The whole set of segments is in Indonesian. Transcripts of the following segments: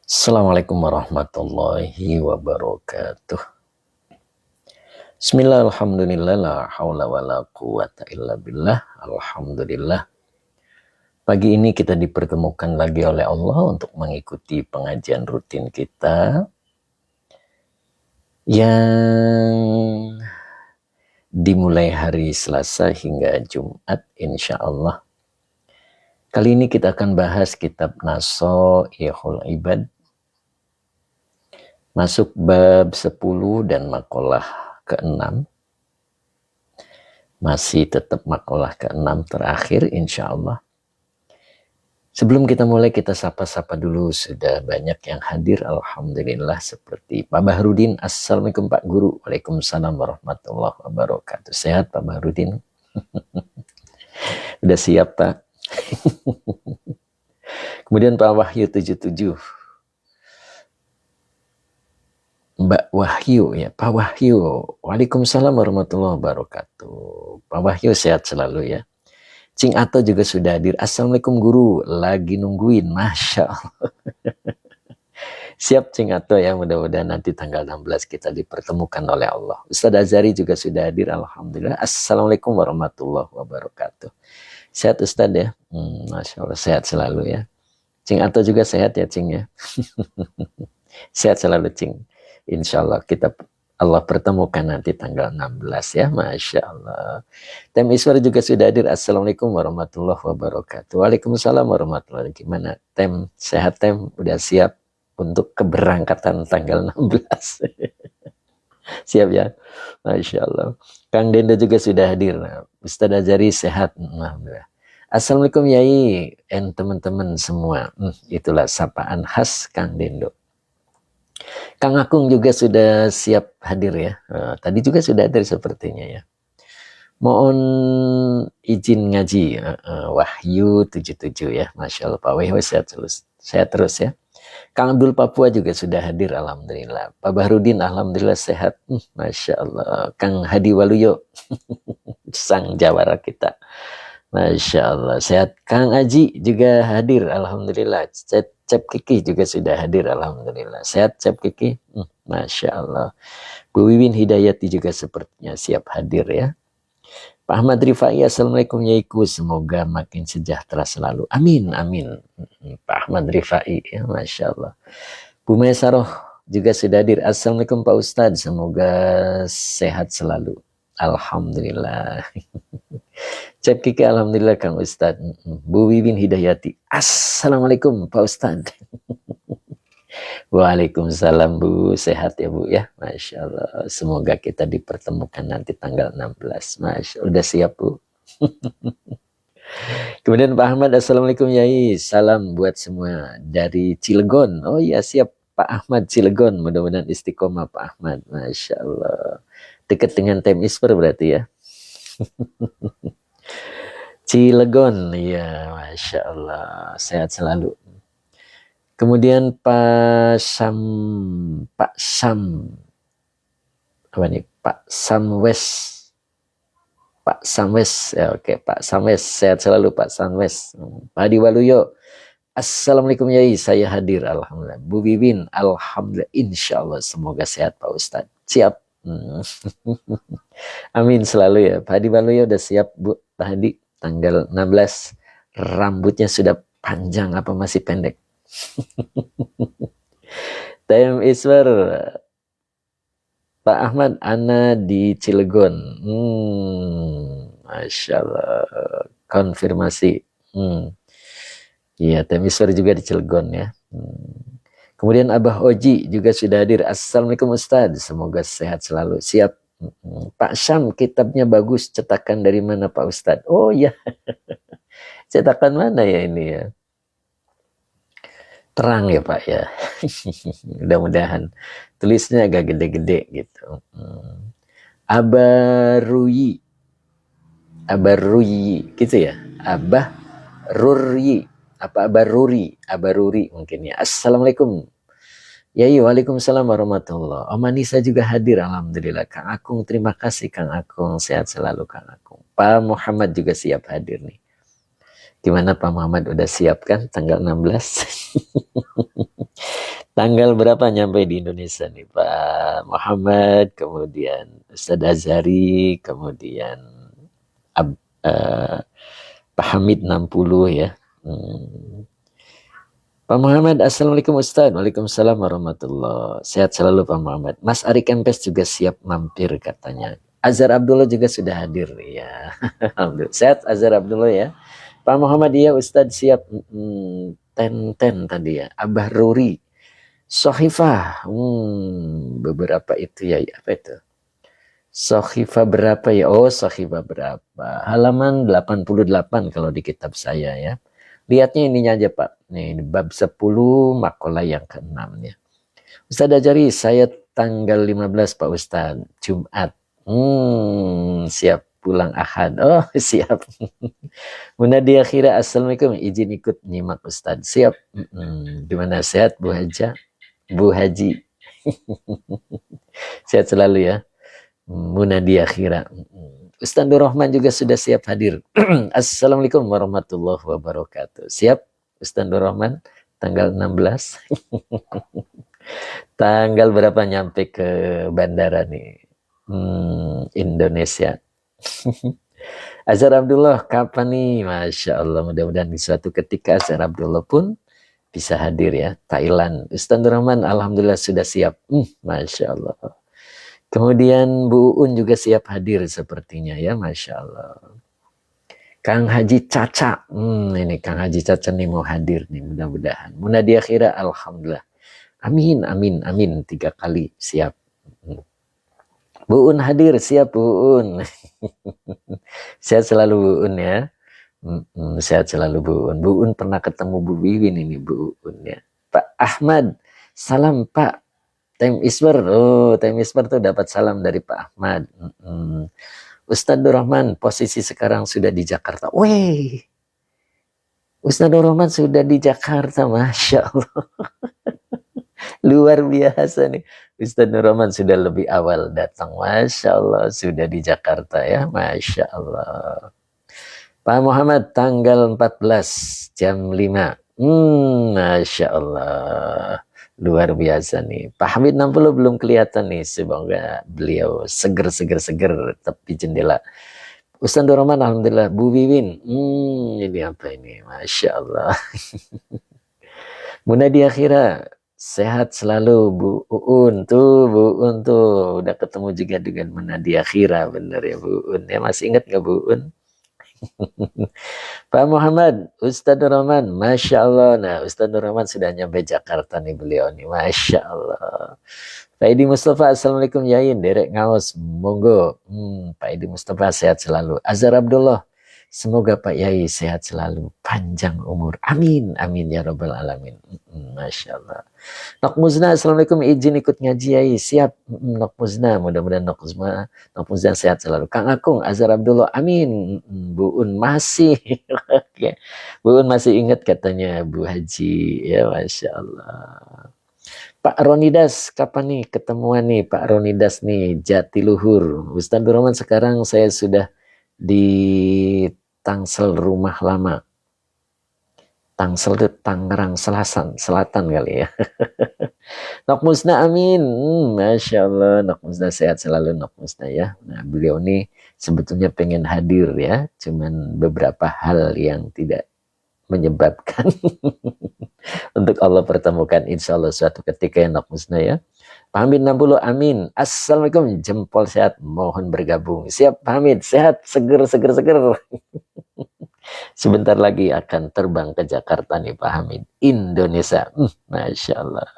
Assalamualaikum warahmatullahi wabarakatuh. Bismillah, alhamdulillah, la hawla wa la quwata illa billah, alhamdulillah. Pagi ini kita dipertemukan lagi oleh Allah untuk mengikuti pengajian rutin kita yang dimulai hari Selasa hingga Jumat insya Allah. Kali ini kita akan bahas kitab Nasoihul Ibad, masuk bab 10 dan makalah ke-6. Masih tetap makalah ke-6 terakhir insya Allah. Sebelum kita mulai, kita sapa-sapa dulu. Sudah banyak yang hadir, alhamdulillah, seperti Pak Bahrudin. Assalamualaikum Pak Guru. Waalaikumsalam warahmatullahi wabarakatuh. Sehat Pak Bahrudin? Udah siap Pak? Kemudian Pak Wahyu 77. Mbak Wahyu ya, Pak Wahyu. Waalaikumsalam warahmatullahi wabarakatuh. Pak Wahyu sehat selalu ya. Cing Ato juga sudah hadir. Assalamualaikum Guru, lagi nungguin, Masya Allah. Siap Cing Ato ya, mudah-mudahan nanti tanggal 16 kita dipertemukan oleh Allah. Ustadz Azari juga sudah hadir, alhamdulillah. Assalamualaikum warahmatullahi wabarakatuh. Sehat Ustadz ya, Masya Allah, sehat selalu ya. Cing Ato juga sehat ya Cing ya. Sehat selalu Cing. Insya Allah kita Allah pertemukan nanti tanggal 16 ya, Masya Allah. Tem Iswar juga sudah hadir. Assalamualaikum warahmatullahi wabarakatuh. Waalaikumsalam warahmatullahi wabarakatuh. Gimana Tem? Sehat Tem? Udah siap untuk keberangkatan tanggal 16? Siap ya? Masya Allah. Kang Dendo juga sudah hadir. Ustadz Azari sehat. Alhamdulillah. Assalamualaikum Yai dan teman-teman semua. Itulah sapaan khas Kang Dendo. Kang Akung juga sudah siap hadir ya. Tadi juga sudah hadir sepertinya ya. Mohon izin ngaji. Wahyu 77 ya. Masya Allah Pak Wahyu sehat terus ya. Kang Abdul Papua juga sudah hadir alhamdulillah. Pak Bahrudin alhamdulillah sehat. Masya Allah. Kang Hadi Waluyo. Sang jawara kita. Masya Allah sehat. Kang Aji juga hadir alhamdulillah. Cep Kiki juga sudah hadir alhamdulillah. Sehat Cep Kiki? Masya Allah. Bu Wiwin Hidayati juga sepertinya siap hadir ya. Pak Ahmad Rifai, assalamualaikum Yaiku. Semoga makin sejahtera selalu. Amin, amin. Pak Ahmad Rifai ya, Masya Allah. Bu Maesaroh juga sudah hadir. Assalamualaikum Pak Ustadz. Semoga sehat selalu. Alhamdulillah. Cep Kiki alhamdulillah Kang Ustadz. Bu Wiwin Hidayati. Assalamualaikum Pak Ustadz. Waalaikumsalam Bu. Sehat ya Bu ya. Masya Allah. Semoga kita dipertemukan nanti tanggal 16. Masya Allah. Udah siap Bu. Kemudian Pak Ahmad. Assalamualaikum Yai. Salam buat semua dari Cilegon. Oh iya siap Pak Ahmad Cilegon. Mudah-mudahan istiqomah Pak Ahmad. Masya Allah. Dekat dengan Tem Isper berarti ya. Cilegon, ya Masya Allah, sehat selalu. Kemudian Pak Sam, apa nih? Pak Samwes, ya oke, Pak Samwes, sehat selalu Pak Samwes. Pak Adi Waluyo, assalamualaikum Yai, saya hadir, alhamdulillah. Bu Bibin, alhamdulillah, insya Allah, semoga sehat Pak Ustadz. Siap. Amin selalu ya. Pak Adi Waluyo udah siap Bu, Pak Hadi. Tanggal 16 rambutnya sudah panjang apa masih pendek? Time Iswar Pak Ahmad Ana di Cilegon. Masya Allah. Konfirmasi. Iya, Time Iswar juga di Cilegon ya. Kemudian Abah Oji juga sudah hadir. Assalamualaikum Ustadz. Semoga sehat selalu. Siap. Pak Syam, kitabnya bagus. Cetakan dari mana Pak Ustadz? Oh ya, cetakan mana ya ini ya? Terang ya Pak ya. Mudah-mudahan tulisnya agak gede-gede gitu. Abaruyi gitu ya. Abaruri. Apa Abaruri mungkin ya. Assalamualaikum. Yai, waalaikumsalam warahmatullahi. Om Anissa juga hadir, alhamdulillah. Kang Akung, terima kasih Kang Akung, sehat selalu Kang Akung. Pak Muhammad juga siap hadir nih. Gimana Pak Muhammad, udah siap kan tanggal 16? Tanggal berapa nyampe di Indonesia nih Pak Muhammad, kemudian Ustadz Azhari, kemudian Ab, eh, Pak Hamid 60 ya. Pak Muhammad, Assalamualaikum Ustadz. Waalaikumsalam warahmatullah. Sehat selalu Pak Muhammad. Mas Ari Kempes juga siap mampir katanya. Azhar Abdullah juga sudah hadir ya. Alhamdulillah. Sehat Azhar Abdullah ya. Pak Muhammad, iya Ustadz siap. Ten tadi ya. Abah Ruri. Sohifah. Beberapa itu ya. Apa itu? Sohifah berapa ya? Oh, Sohifah berapa? Halaman 88 kalau di kitab saya ya. Lihatnya ininya aja Pak. Nih, bab 10 makalah yang ke-6 ya. Ustadz Ajari, saya tanggal 15 Pak Ustadz, Jumat. Siap pulang Ahad. Oh, siap. Munadia Khira, Assalamualaikum. Izin ikut nyimak Ustadz. Siap. Gimana, sehat Bu Haja? Bu Haji. Sehat selalu ya. Munadia Khira. Ustaz Nur Rahman juga sudah siap hadir. Assalamualaikum warahmatullahi wabarakatuh. Siap Ustaz Nur Rahman tanggal 16. Tanggal berapa nyampe ke bandara nih? Indonesia. Azhar Abdullah kapan nih? Masya Allah, mudah-mudahan di suatu ketika Azhar Abdullah pun bisa hadir ya. Thailand. Ustaz Nur Rahman alhamdulillah sudah siap. Masya Allah. Kemudian Bu Uun juga siap hadir sepertinya ya, Masya Allah. Kang Haji Caca, ini Kang Haji Caca nih mau hadir nih mudah-mudahan. Munadia Khira, alhamdulillah. Amin, amin, amin. 3 kali siap. Bu Uun hadir, siap Bu Uun. Sehat selalu Bu Uun ya. Sehat selalu Bu Uun. Bu Uun pernah ketemu Bu Wiwin ini Bu Uun ya. Pak Ahmad, salam Pak. Time Isber, Time Isber tuh dapat salam dari Pak Ahmad. Ustadz Nur Rahman posisi sekarang sudah di Jakarta. Weh, Ustadz Nur Rahman sudah di Jakarta, Masya Allah. Luar biasa nih. Ustadz Nur Rahman sudah lebih awal datang, Masya Allah. Sudah di Jakarta ya, Masya Allah. Pak Muhammad tanggal 14 jam 5. Masya Allah. Luar biasa nih. Pak Hamid 60 belum kelihatan nih. Semoga beliau seger tepi jendela. Ustaz Nur Rahman alhamdulillah. Bu Wiwin. Ini apa ini? Masya Allah. Munadia Khira. Sehat selalu Bu Uun. Tuh Bu Uun tuh. Udah ketemu juga dengan Munadia Khira. Bener ya Bu Uun. Ya masih ingat gak Bu Uun? Pak Muhammad, Ustadz Nur Rahman, Masya Allah. Nah, Ustadz Nur Rahman sudah nyampe Jakarta nih beliau nih, Masya Allah. Pak Edi Mustafa, Assalamualaikum Yain, Derek Ngaos, monggo. Pak Edi Mustafa sehat selalu. Azhar Abdullah, semoga Pak Yai sehat selalu, panjang umur. Amin, amin ya Rabbal Alamin. Masya Allah. Nok Muzna, Assalamualaikum, izin ikut ngaji Yai. Siap, Nok Muzna, mudah-mudahan Nok Muzna sehat selalu. Kang Akung, Azhar Abdullah, amin. Bu Un masih, Bu Un masih ingat katanya Bu Haji, ya Masya Allah. Pak Ronidas, kapan nih ketemuan nih Pak Ronidas nih, Jatiluhur. Ustadz Nur Rahman sekarang saya sudah di Tangsel rumah lama. Tangsel itu Tangerang Selatan kali ya. Nok Musna amin. Masya Allah, Nok Musna sehat selalu Nok Musna ya. Nah beliau nih sebetulnya pengen hadir ya. Cuman beberapa hal yang tidak menyebabkan untuk Allah pertemukan insya Allah suatu ketika ya Nok Musna ya. Pak Hamid 60 amin. Assalamualaikum, jempol sehat, mohon bergabung. Siap Pak Hamid, sehat, seger. Sebentar lagi akan terbang ke Jakarta nih Pak Hamid, Indonesia. Masya Allah.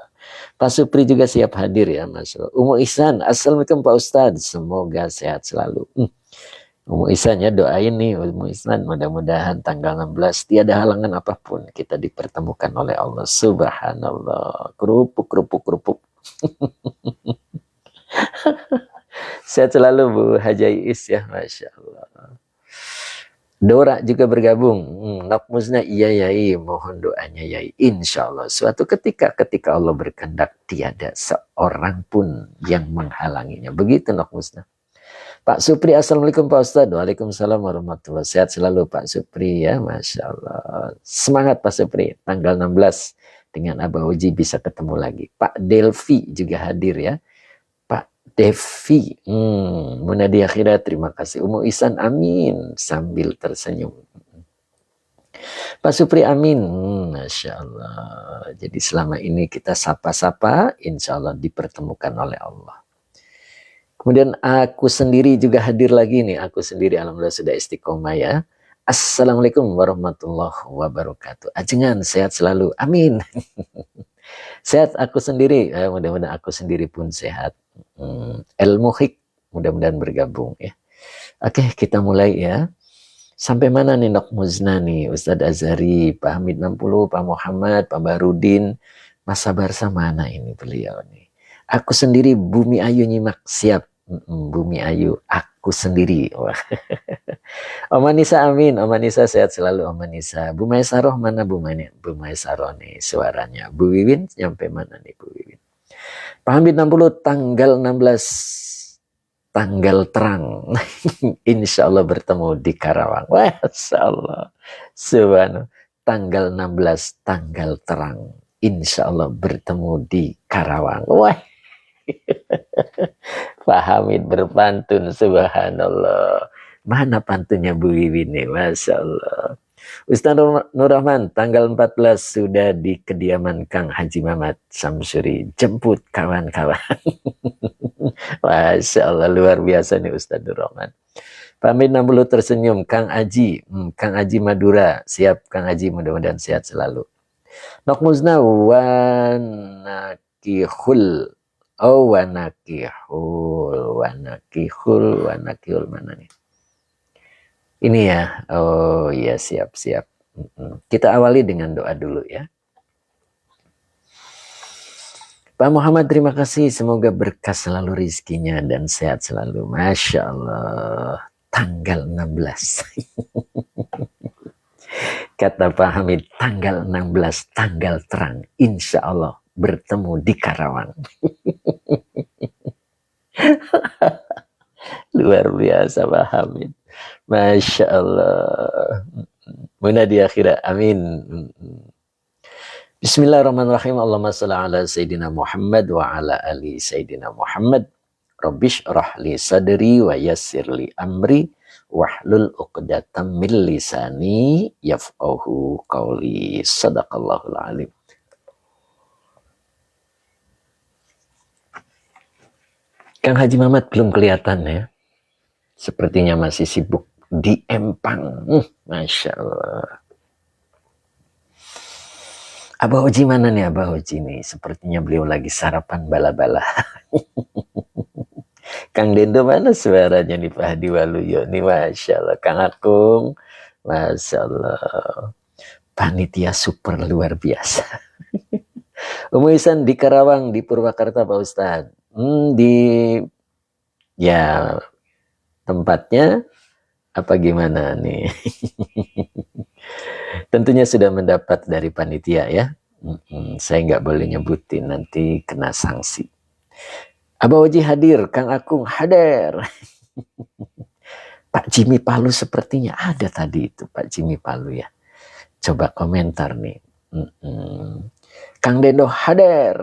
Pak Supri juga siap hadir ya Masya Allah. Umu Ihsan, Assalamualaikum Pak Ustadz, semoga sehat selalu. Umu Ihsan ya, doain nih Umu Ihsan, mudah-mudahan tanggal 16 tiada halangan apapun kita dipertemukan oleh Allah Subhanallah. Kerupuk. Sehat selalu Bu Hajais ya, Masya Allah. Dora juga bergabung. Nok Muzna, iya Yai, mohon doanya Yai. Insya Allah suatu ketika Allah berkehendak tiada seorang pun yang menghalanginya. Begitu Nok Muzna. Pak Supri, Assalamualaikum Pak Ustadz. Waalaikumsalam warahmatullahi wabarakatuh. Sehat selalu Pak Supri ya, Masya Allah. Semangat Pak Supri, tanggal 16 dengan Abah Uji bisa ketemu lagi. Pak Delvi juga hadir ya. Pak Devi, Munadi Akhirat, terima kasih. Umu Ihsan, amin, sambil tersenyum. Pak Supri, amin. Masya Allah. Jadi selama ini kita sapa-sapa, insya Allah dipertemukan oleh Allah. Kemudian aku sendiri juga hadir lagi nih. Aku sendiri alhamdulillah sudah istiqomah ya. Assalamualaikum warahmatullahi wabarakatuh. Ajengan sehat selalu. Amin. Sehat aku sendiri. Mudah-mudahan aku sendiri pun sehat. El Muhik mudah-mudahan bergabung ya. Oke, kita mulai ya. Sampai mana nih Nok Muzna nih? Ustadz Azhari, Pak Hamid 60, Pak Muhammad, Pak Barudin. Mas Sabarsa mana ini beliau nih? Aku sendiri Bumi Ayu nyimak siap. Bumi Ayu, aku sendiri. Om Anissa, amin. Om Anissa sehat selalu Om Anissa. Bu Maisaroh mana Bu Maisaroh nih suaranya. Bu Wiwin nyampe mana nih Bu Wiwin? Pak Hamid 60 tanggal 16 tanggal terang. Insya Allah bertemu di Karawang. Masya Allah. Subhanallah. Tanggal 16 tanggal terang. Insya Allah bertemu di Karawang. Wah. Pak Hamid berpantun, subhanallah. Mana pantunnya Bu Wiwin nih, Masya Allah. Ustaz Nur Rahman, tanggal 14 sudah di kediaman Kang Haji Mamat Samsuri. Jemput kawan-kawan. Masya Allah, luar biasa nih Ustaz Nur Rahman. Pak Hamid 60 tersenyum. Kang Aji, Kang Aji Madura. Siap Kang Aji, mudah-mudahan sehat selalu. Nok Muzna, wanakihul. Oh, wanakihul mana nih? Ini ya. Oh iya, siap. Kita awali dengan doa dulu ya. Pak Muhammad, terima kasih. Semoga berkah selalu rizkinya dan sehat selalu. Masya Allah. Tanggal 16. Kata Pak Hamid, tanggal 16, tanggal terang. Insya Allah bertemu di Karawang. Luar biasa Pak Hamid. Masya Allah. Munadi akhirat. Amin. Bismillahirrahmanirrahim. Allahumma shalli ala Sayyidina Muhammad wa ala ali Sayyidina Muhammad. Rabbish rahli sadri wa yassirli amri wahlul uqdatam min lisani yafqahu qawli. Sadaqallahul alim. Kang Haji Mamat belum kelihatan ya. Sepertinya masih sibuk di Empang. Masya Allah. Abah Uji mana nih Abah Uji nih? Sepertinya beliau lagi sarapan bala-bala. Kang Dendo mana suaranya nih Pak Hadi Waluyo nih? Masya Allah. Kang Akung. Masya Allah. Panitia super luar biasa. Umu Ihsan di Karawang, di Purwakarta Pak Ustadz. Ya tempatnya apa gimana nih? Tentunya sudah mendapat dari panitia ya. Saya nggak boleh nyebutin, nanti kena sanksi. Abah Oji hadir, Kang Akung hadir. Pak Jimmy Palu sepertinya ada tadi itu Pak Jimmy Palu ya. Coba komentar nih. Kang Dendo hadir.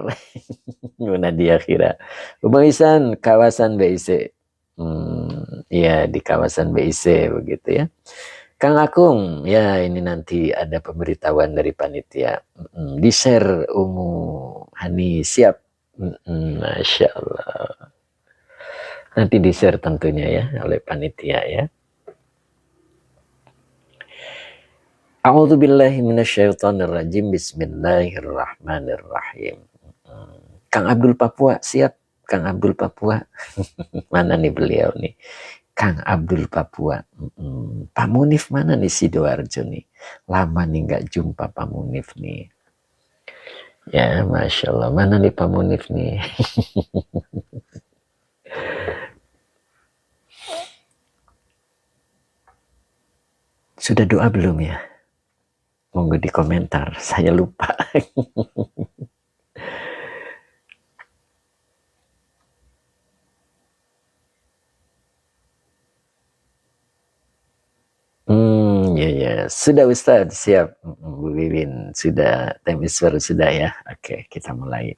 Nadia Khira. Bang Ihsan, kawasan BIC. Ya di kawasan BIC begitu ya. Kang Akung, ya ini nanti ada pemberitahuan dari panitia. Di share Umu Hani, siap. Masya Allah. Nanti di share tentunya ya oleh panitia ya. A'udzubillahi minasyaitonirrajim. Bismillahirrahmanirrahim. Kang Abdul Papua, siap. Kang Abdul Papua. Mana nih beliau nih? Kang Abdul Papua. Pak Munif mana nih Sidoarjo nih? Lama nih nggak jumpa Pak Munif nih. Ya, Masya Allah. Mana nih Pak Munif nih? Sudah doa belum ya? Monggo di komentar, saya lupa. Sudah Ustaz, siap. Bu Wiwin, sudah. Time is sudah ya. Oke, kita mulai.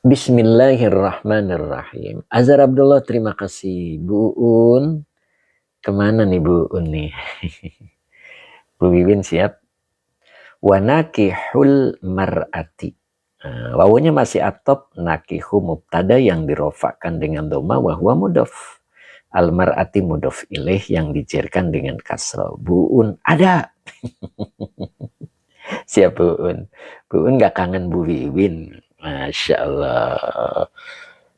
Bismillahirrahmanirrahim. Azhar Abdullah, terima kasih. Bu Un, kemana nih Bu Un nih? Bu Wiwin siap. Wanakihul mar'ati. Wawunya masih atop, nakihu mubtada yang dirofakkan dengan doma, wahwa mudhof. Al-mar'ati mudhof ilaih yang dijerkan dengan kasro. Bu Un, ada. Siap Bu Un. Bu Un gak kangen Bu Wiwin. Masya Allah.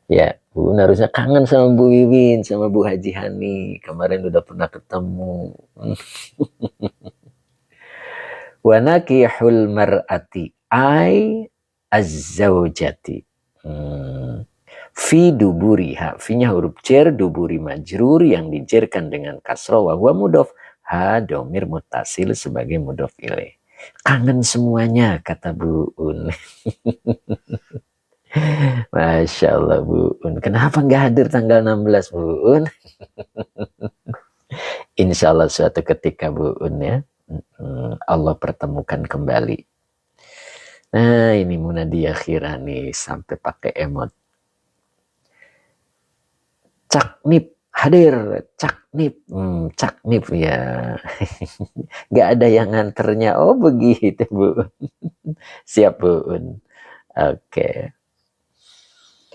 Ya, Bu Un harusnya kangen sama Bu Wiwin, sama Bu Haji Hani. Kemarin udah pernah ketemu. Wa nakihul mar'ati ay az-zawjati. Fi duburiha. Fi-nya huruf jar, duburi majrur yang dijerkan dengan kasroh. Wa mudhof. Ha domir mutasil sebagai mudhof ilaih. Kangen semuanya, kata Bu Un. Masya Allah Bu Un. Kenapa nggak hadir tanggal 16 Bu Un? Insya Allah suatu ketika Bu Un ya. Allah pertemukan kembali. Nah ini Munadia Khirani sampai pakai emot. Caknip hadir, caknip, caknip ya. Gak ada yang nganternya. Oh begitu Bu. Siap Bu Un. Oke.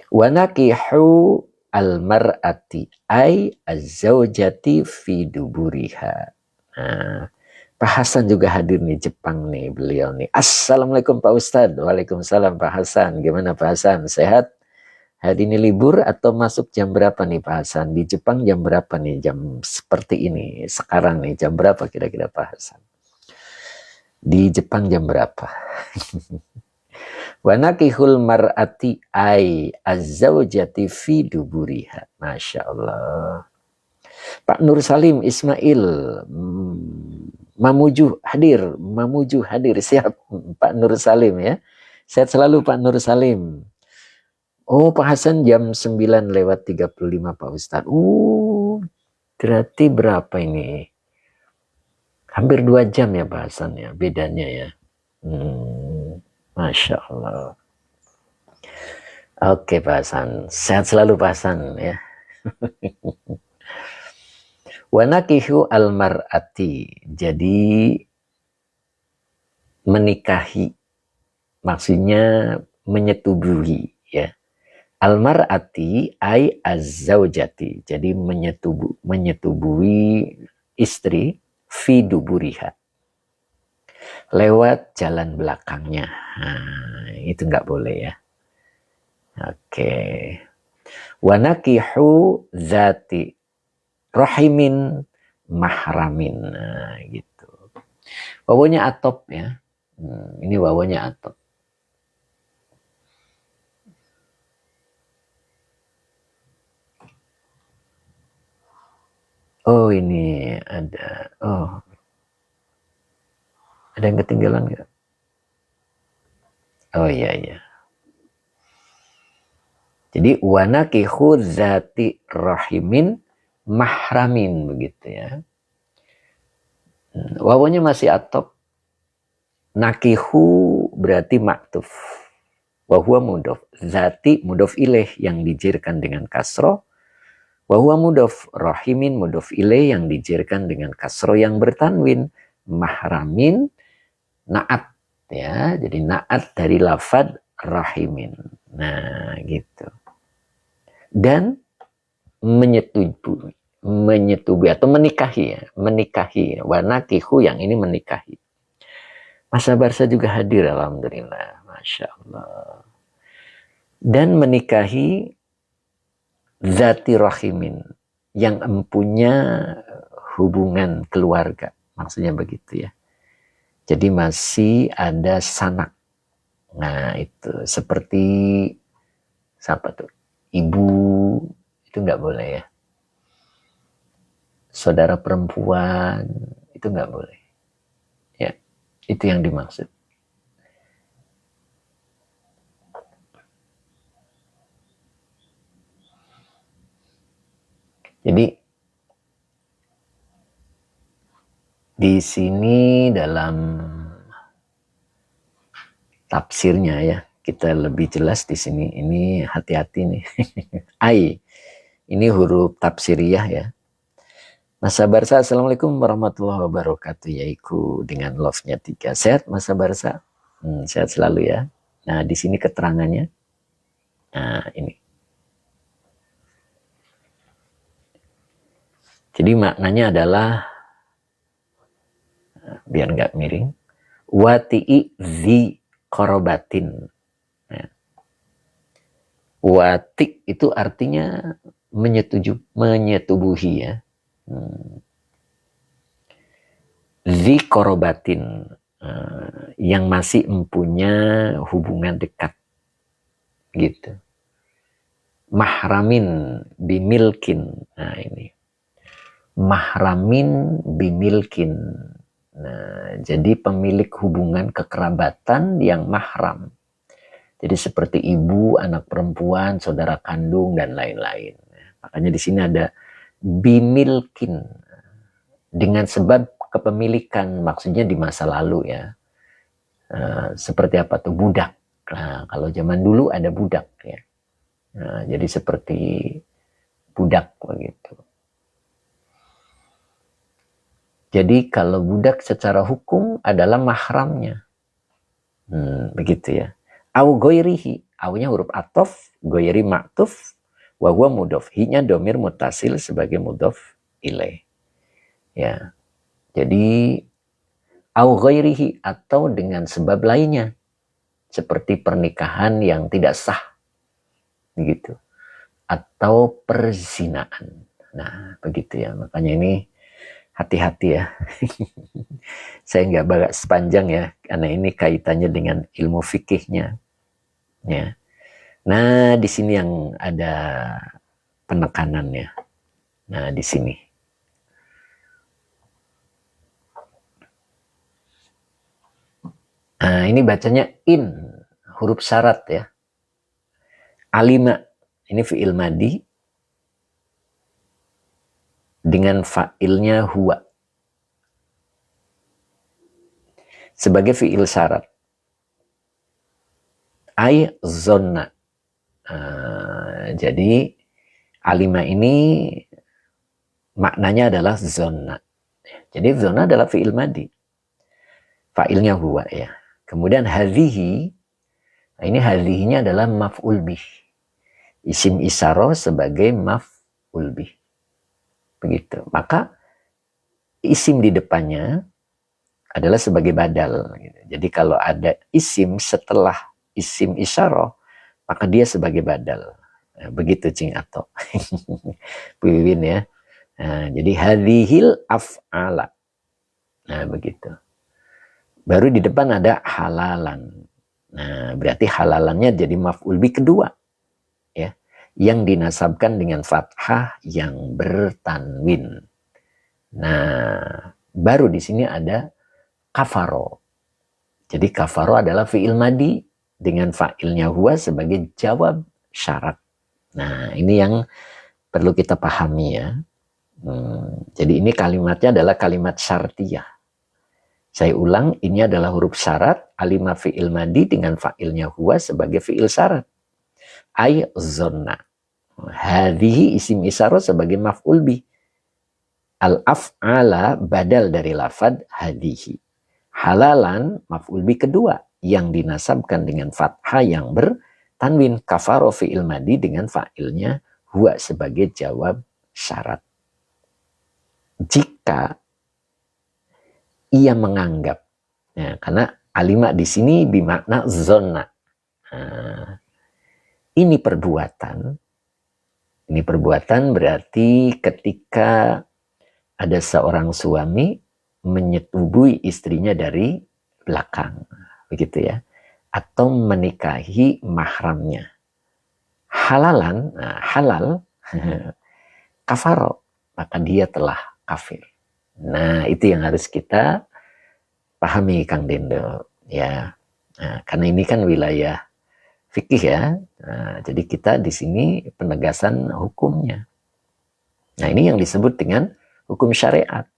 Wanakihu al-mar'ati ay az-zawjati fi duburiha. Nah, Pak Hasan juga hadir nih, Jepang nih beliau nih. Assalamualaikum Pak Ustadz. Waalaikumsalam Pak Hasan. Gimana Pak Hasan? Sehat? Hari ini libur atau masuk jam berapa nih Pak Hasan? Di Jepang jam berapa nih? Jam seperti ini. Sekarang nih jam berapa kira-kira Pak Hasan? Di Jepang jam berapa? Wanakihul mar'ati ay az-zawjati fi duburiha. Masya Allah. Pak Nur Salim Ismail. Mamuju hadir. Mamuju hadir. Siap Pak Nur Salim ya. Sehat selalu Pak Nur Salim. Oh Pak Hasan jam 9:35 Pak Ustadz. Berarti berapa ini? Hampir 2 jam ya Pak Hasan ya. Bedanya ya. Masya Allah. Oke Pak Hasan. Sehat selalu Pak Hasan ya. Wanakihu al-mar'ati. Jadi menikahi. Maksudnya menyetubuhi ya. Al-mar'ati ay az-zawjati. Jadi menyetubuhi istri fi duburiha. Lewat jalan belakangnya. Nah, itu nggak boleh ya. Oke. Wanakihu zati rahimin mahramin. Nah, gitu. Wawunya atop ya. Ini wawunya atop. Oh ini ada. Oh. Ada yang ketinggalan nggak? Oh iya iya. Jadi wanakihu zati rahimin mahramin begitu ya. Wawunya masih atop. Nakihu berarti maktuf. Wahuwa mudhof. Zati mudhof ilaih yang dijerkan dengan kasroh. Wahuwa mudhof. Rahimin mudhof ilaih yang dijerkan dengan kasroh yang bertanwin. Mahramin naat ya. Jadi naat dari lafad rahimin. Nah gitu. Dan menyetubui atau menikahi ya. Menikahi. Wanakihu yang ini menikahi. Masa Barsa juga hadir alhamdulillah. Masya Allah. Dan menikahi zati rahimin yang empunya hubungan keluarga. Maksudnya begitu ya. Jadi masih ada sanak. Nah itu seperti siapa tuh? Ibu itu nggak boleh ya. Saudara perempuan itu nggak boleh. Ya, itu yang dimaksud. Jadi di sini dalam tafsirnya ya, kita lebih jelas di sini. Ini hati-hati nih. Ai, ini huruf tafsiriyah ya. Mas Sabarsa, Assalamualaikum warahmatullahi wabarakatuh. Yaiku dengan love-nya 3. Sehat Mas Sabarsa? Sehat selalu ya. Nah, di sini keterangannya. Nah, ini. Jadi maknanya adalah, biar nggak miring, wati'i zi korobatin. Nah, wati itu artinya menyetubuhi ya. Zi korobatin, yang masih mempunyai hubungan dekat gitu. Mahramin bimilkin. Nah ini. Mahramin bimilkin. Nah, jadi pemilik hubungan kekerabatan yang mahram. Jadi seperti ibu, anak perempuan, saudara kandung dan lain-lain. Makanya di sini ada bimilkin, dengan sebab kepemilikan, maksudnya di masa lalu ya. Seperti apa tuh? Budak. Nah, kalau zaman dulu ada budak ya. Nah, jadi seperti budak begitu. Jadi kalau budak secara hukum adalah mahramnya. Begitu ya. Au goirihi. Au-nya huruf atof, goiri maktuf, wa huwa mudhof. Hi-nya domir mutasil sebagai mudhof ilaih. Ya. Jadi au ghairihi, atau dengan sebab lainnya, seperti pernikahan yang tidak sah begitu, atau perzinaan. Nah begitu ya, makanya ini hati-hati ya. Saya nggak bahas sepanjang ya, karena ini kaitannya dengan ilmu fikihnya ya. Nah di sini yang ada penekanannya. Nah di sini. Nah, ini bacanya in, huruf syarat ya. Alima, ini fi'il madi dengan fa'ilnya huwa sebagai fi'il syarat. Ay zonna. Jadi alima ini maknanya adalah zonna. Jadi zonna adalah fi'il madi. Fa'ilnya huwa ya. Kemudian hadhihi, ini hadhihinya adalah maf'ul bih. Isim isyarah sebagai maf'ul bih. Begitu. Maka isim di depannya adalah sebagai badal. Jadi kalau ada isim setelah isim isyarah, maka dia sebagai badal. Begitu Cing Ato. Bu Wiwin ya. Nah, jadi hadhil af'ala. Nah begitu. Baru di depan ada halalan. Nah, berarti halalannya jadi maf'ul bi kedua. Ya, yang dinasabkan dengan fathah yang bertanwin. Nah, baru di sini ada kafaro. Jadi kafaro adalah fi'il madi dengan fa'ilnya huwa sebagai jawab syarat. Nah, ini yang perlu kita pahami ya. Jadi ini kalimatnya adalah kalimat syartiyah. Saya ulang, ini adalah huruf syarat, alima fi'il madi dengan fa'ilnya huwa sebagai fi'il syarat. Ay zonna. Hadhihi isim isyarah sebagai maf'ul bi. Al-af'ala badal dari lafad hadhihi. Halalan maf'ul bi kedua yang dinasabkan dengan fathah yang bertanwin. Kafaro fi'il madi dengan fa'ilnya huwa sebagai jawab syarat. Jika ia menganggap, ya, karena alima di sini bermakna zona. Nah, ini perbuatan berarti ketika ada seorang suami menyetubui istrinya dari belakang, begitu ya, atau menikahi mahramnya. Halalan, nah, halal, kafaro, maka dia telah kafir. Nah, itu yang harus kita pahami Kang Dendo ya. Nah, karena ini kan wilayah fikih ya. Nah, jadi kita di sini penegasan hukumnya. Nah, ini yang disebut dengan hukum syariat.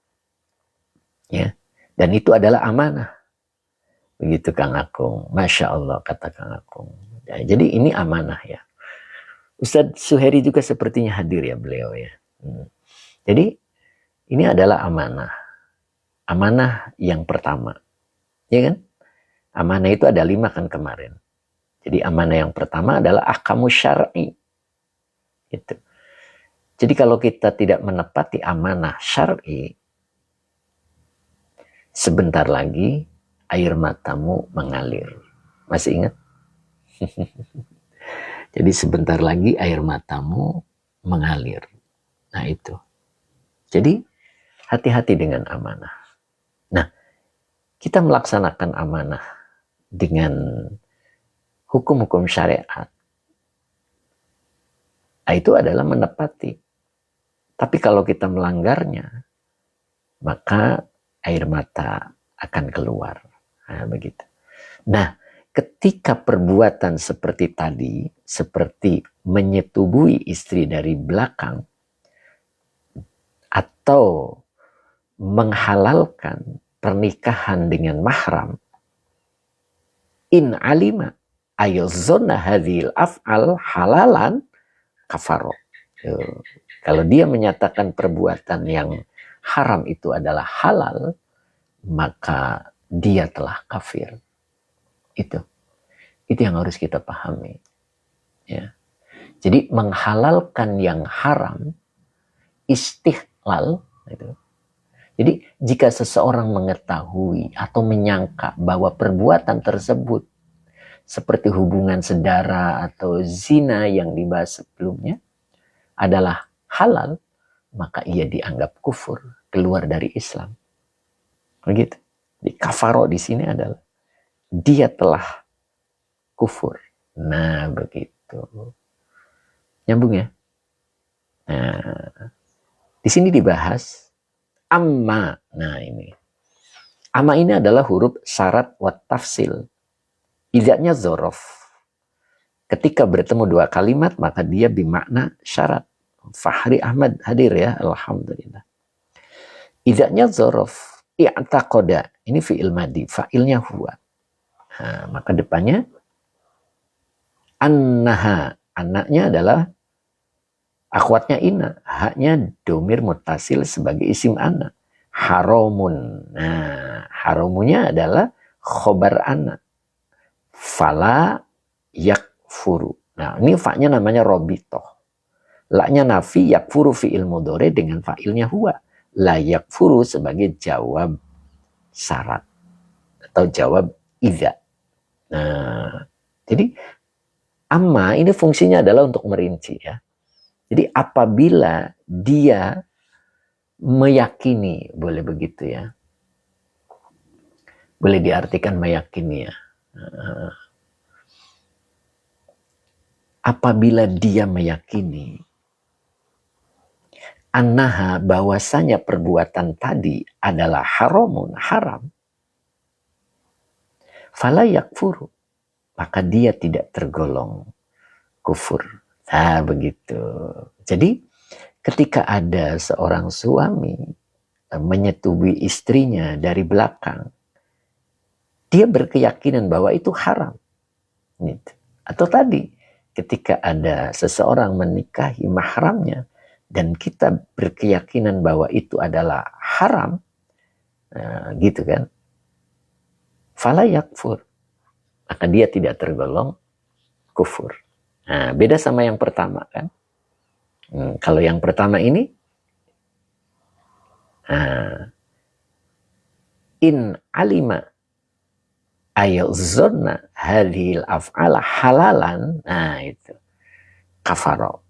Ya. Dan itu adalah amanah. Begitu Kang Akung. Masya Allah kata Kang Akung. Ya, jadi ini amanah ya. Ustadz Suheri juga sepertinya hadir ya beliau ya. Jadi ini adalah amanah. Amanah yang pertama. Ya kan? Amanah itu ada 5 kan kemarin. Jadi amanah yang pertama adalah ahkamu syar'i. Itu. Jadi kalau kita tidak menepati amanah syar'i, sebentar lagi air matamu mengalir. Masih ingat? Jadi sebentar lagi air matamu mengalir. Nah itu. Jadi hati-hati dengan amanah. Nah, kita melaksanakan amanah dengan hukum-hukum syariat. Nah, itu adalah menepati. Tapi kalau kita melanggarnya, maka air mata akan keluar. Nah, begitu. Nah, ketika perbuatan seperti tadi, seperti menyetubui istri dari belakang, atau menghalalkan pernikahan dengan mahram, in alima ayuzonna hadhil af'al halalan kafaro. Kalau dia menyatakan perbuatan yang haram itu adalah halal, maka dia telah kafir. Itu yang harus kita pahami. Ya. Jadi menghalalkan yang haram, istihlal. Gitu. Jadi jika seseorang mengetahui atau menyangka bahwa perbuatan tersebut seperti hubungan sedara atau zina yang dibahas sebelumnya adalah halal, maka ia dianggap kufur, keluar dari Islam. Begitu. Di kafaro di sini adalah dia telah kufur. Nah, begitu. Nyambung ya? Nah, di sini dibahas amma. Nah, ini. Amma ini adalah huruf syarat wa tafsil. Idzanya dzorof. Ketika bertemu 2 kalimat, maka dia bermakna syarat. Fahri Ahmad hadir ya, alhamdulillah. Idzanya dzorof. I'taqoda. Ini fi'il madi. Fa'ilnya huwa. Nah, maka depannya annaha. Anaknya adalah akhwatnya ina, haknya domir mutasil sebagai isim anak. Haramun. Nah, haramunya adalah khobar anak. Fala yakfuru. Nah, ini fa'nya namanya robitoh. La-nya nafi, yakfuru fi'il mudhari dengan fa'ilnya huwa. La yakfuru sebagai jawab syarat. Atau jawab idza. Nah, jadi amma ini fungsinya adalah untuk merinci ya. Jadi apabila dia meyakini, boleh begitu ya. Boleh diartikan meyakini ya. Apabila dia meyakini annaha bahwasanya perbuatan tadi adalah haramun, haram, fala yakfuru, maka dia tidak tergolong kufur. Nah, begitu. Jadi ketika ada seorang suami menyetubui istrinya dari belakang, dia berkeyakinan bahwa itu haram. Gitu. Atau tadi, ketika ada seseorang menikahi mahramnya, dan kita berkeyakinan bahwa itu adalah haram, gitu kan, fala yakfur, maka dia tidak tergolong kufur. Nah, beda sama yang pertama kan. Kalau yang pertama ini, in alima ayuzonna hadhil af'ala halalan, nah itu kafaro.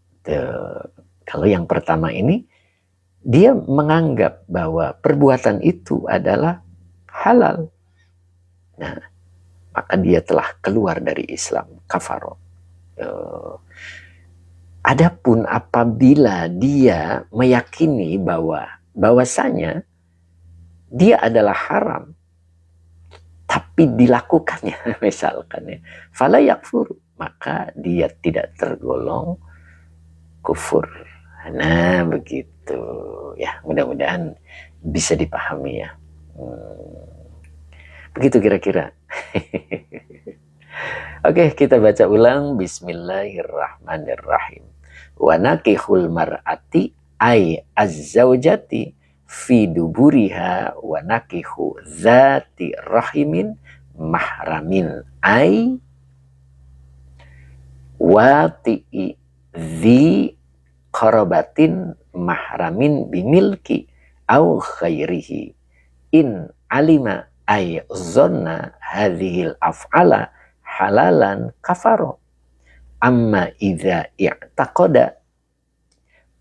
Kalau yang pertama ini, dia menganggap bahwa perbuatan itu adalah halal. Nah, maka dia telah keluar dari Islam, kafaro. Adapun apabila dia meyakini bahwasanya dia adalah haram, tapi dilakukannya, misalkan ya, fala yakfur, maka dia tidak tergolong kufur. Nah, begitu. Gitu ya, mudah-mudahan bisa dipahami ya. Begitu kira-kira. Oke, kita baca ulang. Bismillahirrahmanirrahim. Wa nakihul mar'ati ay az-zawjati fi duburiha wa nakihu dzati rahimin mahramin ay wati'i dzi qarabatin mahramin bimilki au khairihi in alima ay zonna hadhil af'ala halalan kafaro amma idza i'taqada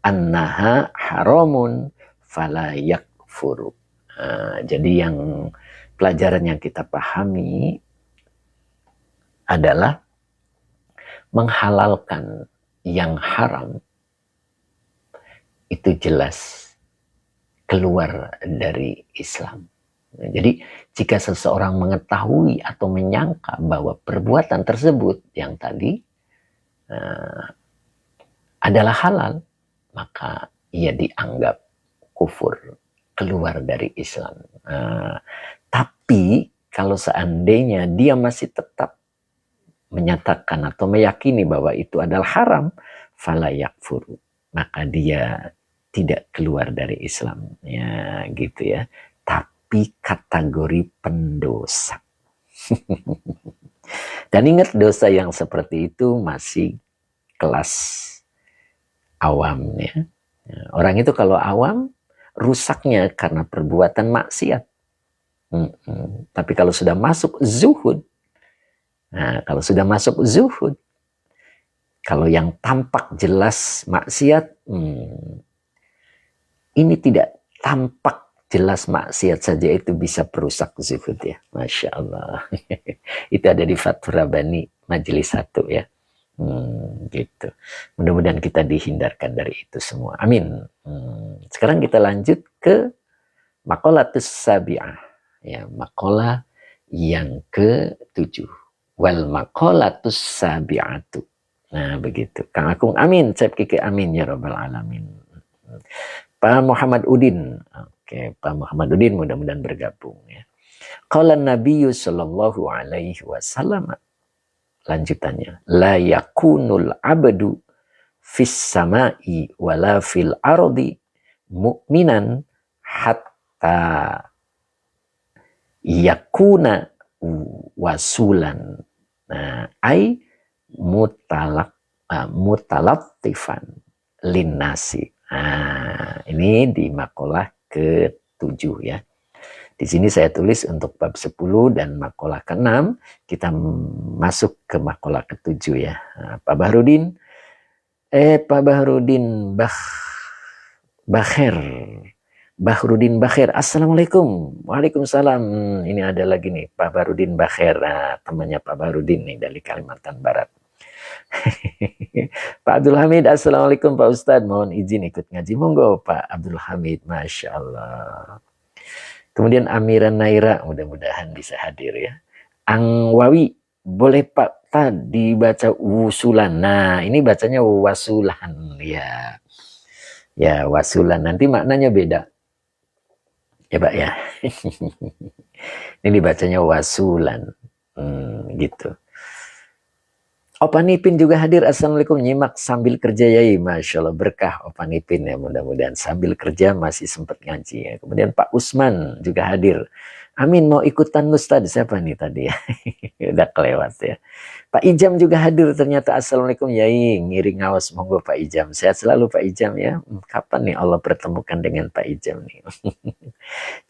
annaha haramun fala yakfuru. Jadi yang pelajaran yang kita pahami adalah menghalalkan yang haram itu jelas keluar dari Islam. Jadi jika seseorang mengetahui atau menyangka bahwa perbuatan tersebut yang tadi adalah halal, maka ia dianggap kufur, keluar dari Islam. Tapi kalau seandainya dia masih tetap menyatakan atau meyakini bahwa itu adalah haram, fala yakfuru, maka dia tidak keluar dari Islam. Ya, gitu ya. Tapi kategori pendosa. Dan ingat, dosa yang seperti itu masih kelas awam ya. Orang itu kalau awam, rusaknya karena perbuatan maksiat. Tapi kalau sudah masuk zuhud, kalau yang tampak jelas maksiat, ini tidak tampak jelas maksiat saja itu bisa perusak zuhud ya. Masya Allah. Itu ada di Fathur Rabbani Majelis 1 ya. Gitu. Mudah-mudahan kita dihindarkan dari itu semua. Amin. Sekarang kita lanjut ke maqalatus sabi'ah. Ya, maqalah yang ke-7. Wal maqalatus sabi'atu. Nah, begitu. Kang Akung amin, Cep Kiki amin ya rabbal alamin. Pak Muhammad Udin. Oke, Pak Muhammad Udin mudah-mudahan bergabung ya. Qala Nabiyyu sallallahu alaihi wasallam, lanjutannya, la yakunul abdu fis samai wala fil ardi mu'minan hatta yakuna wasulan. Nah, ai mutalattifan linnasi. Nah, ini di makalah ke-7 ya. Di sini saya tulis untuk bab 10 dan makalah ke-6. Kita masuk ke makalah ke-7 ya. Nah, Pak Bahrudin. Pak Bahrudin Bahrudin Bakher. Assalamualaikum. Waalaikumsalam. Ini ada lagi nih Pak Bahrudin Bakher. Nah, temannya Pak Bahrudin nih dari Kalimantan Barat. Pak Abdul Hamid, assalamualaikum Pak Ustadz, mohon izin ikut ngaji. Monggo Pak Abdul Hamid, Masya Allah. Kemudian Amira Naira, mudah-mudahan bisa hadir ya. Angwawi, boleh Pak tadi baca wusulan. Nah, ini bacanya wasulan ya. Ya, wasulan. Nanti maknanya beda. Ya Pak ya. Ini dibacanya wasulan. Gitu. Opan Ipin juga hadir. Assalamualaikum, nyimak sambil kerja ya. Masya Allah, berkah Opan Ipin ya, mudah-mudahan sambil kerja masih sempat ngaji ya. Kemudian Pak Usman juga hadir. Amin, mau ikutan Ustadz. Siapa nih tadi ya? Udah kelewat ya. Pak Ijam juga hadir ternyata. Assalamualaikum Yai, ngiring ngawas, monggo Pak Ijam. Sehat selalu Pak Ijam ya. Kapan nih Allah pertemukan dengan Pak Ijam nih?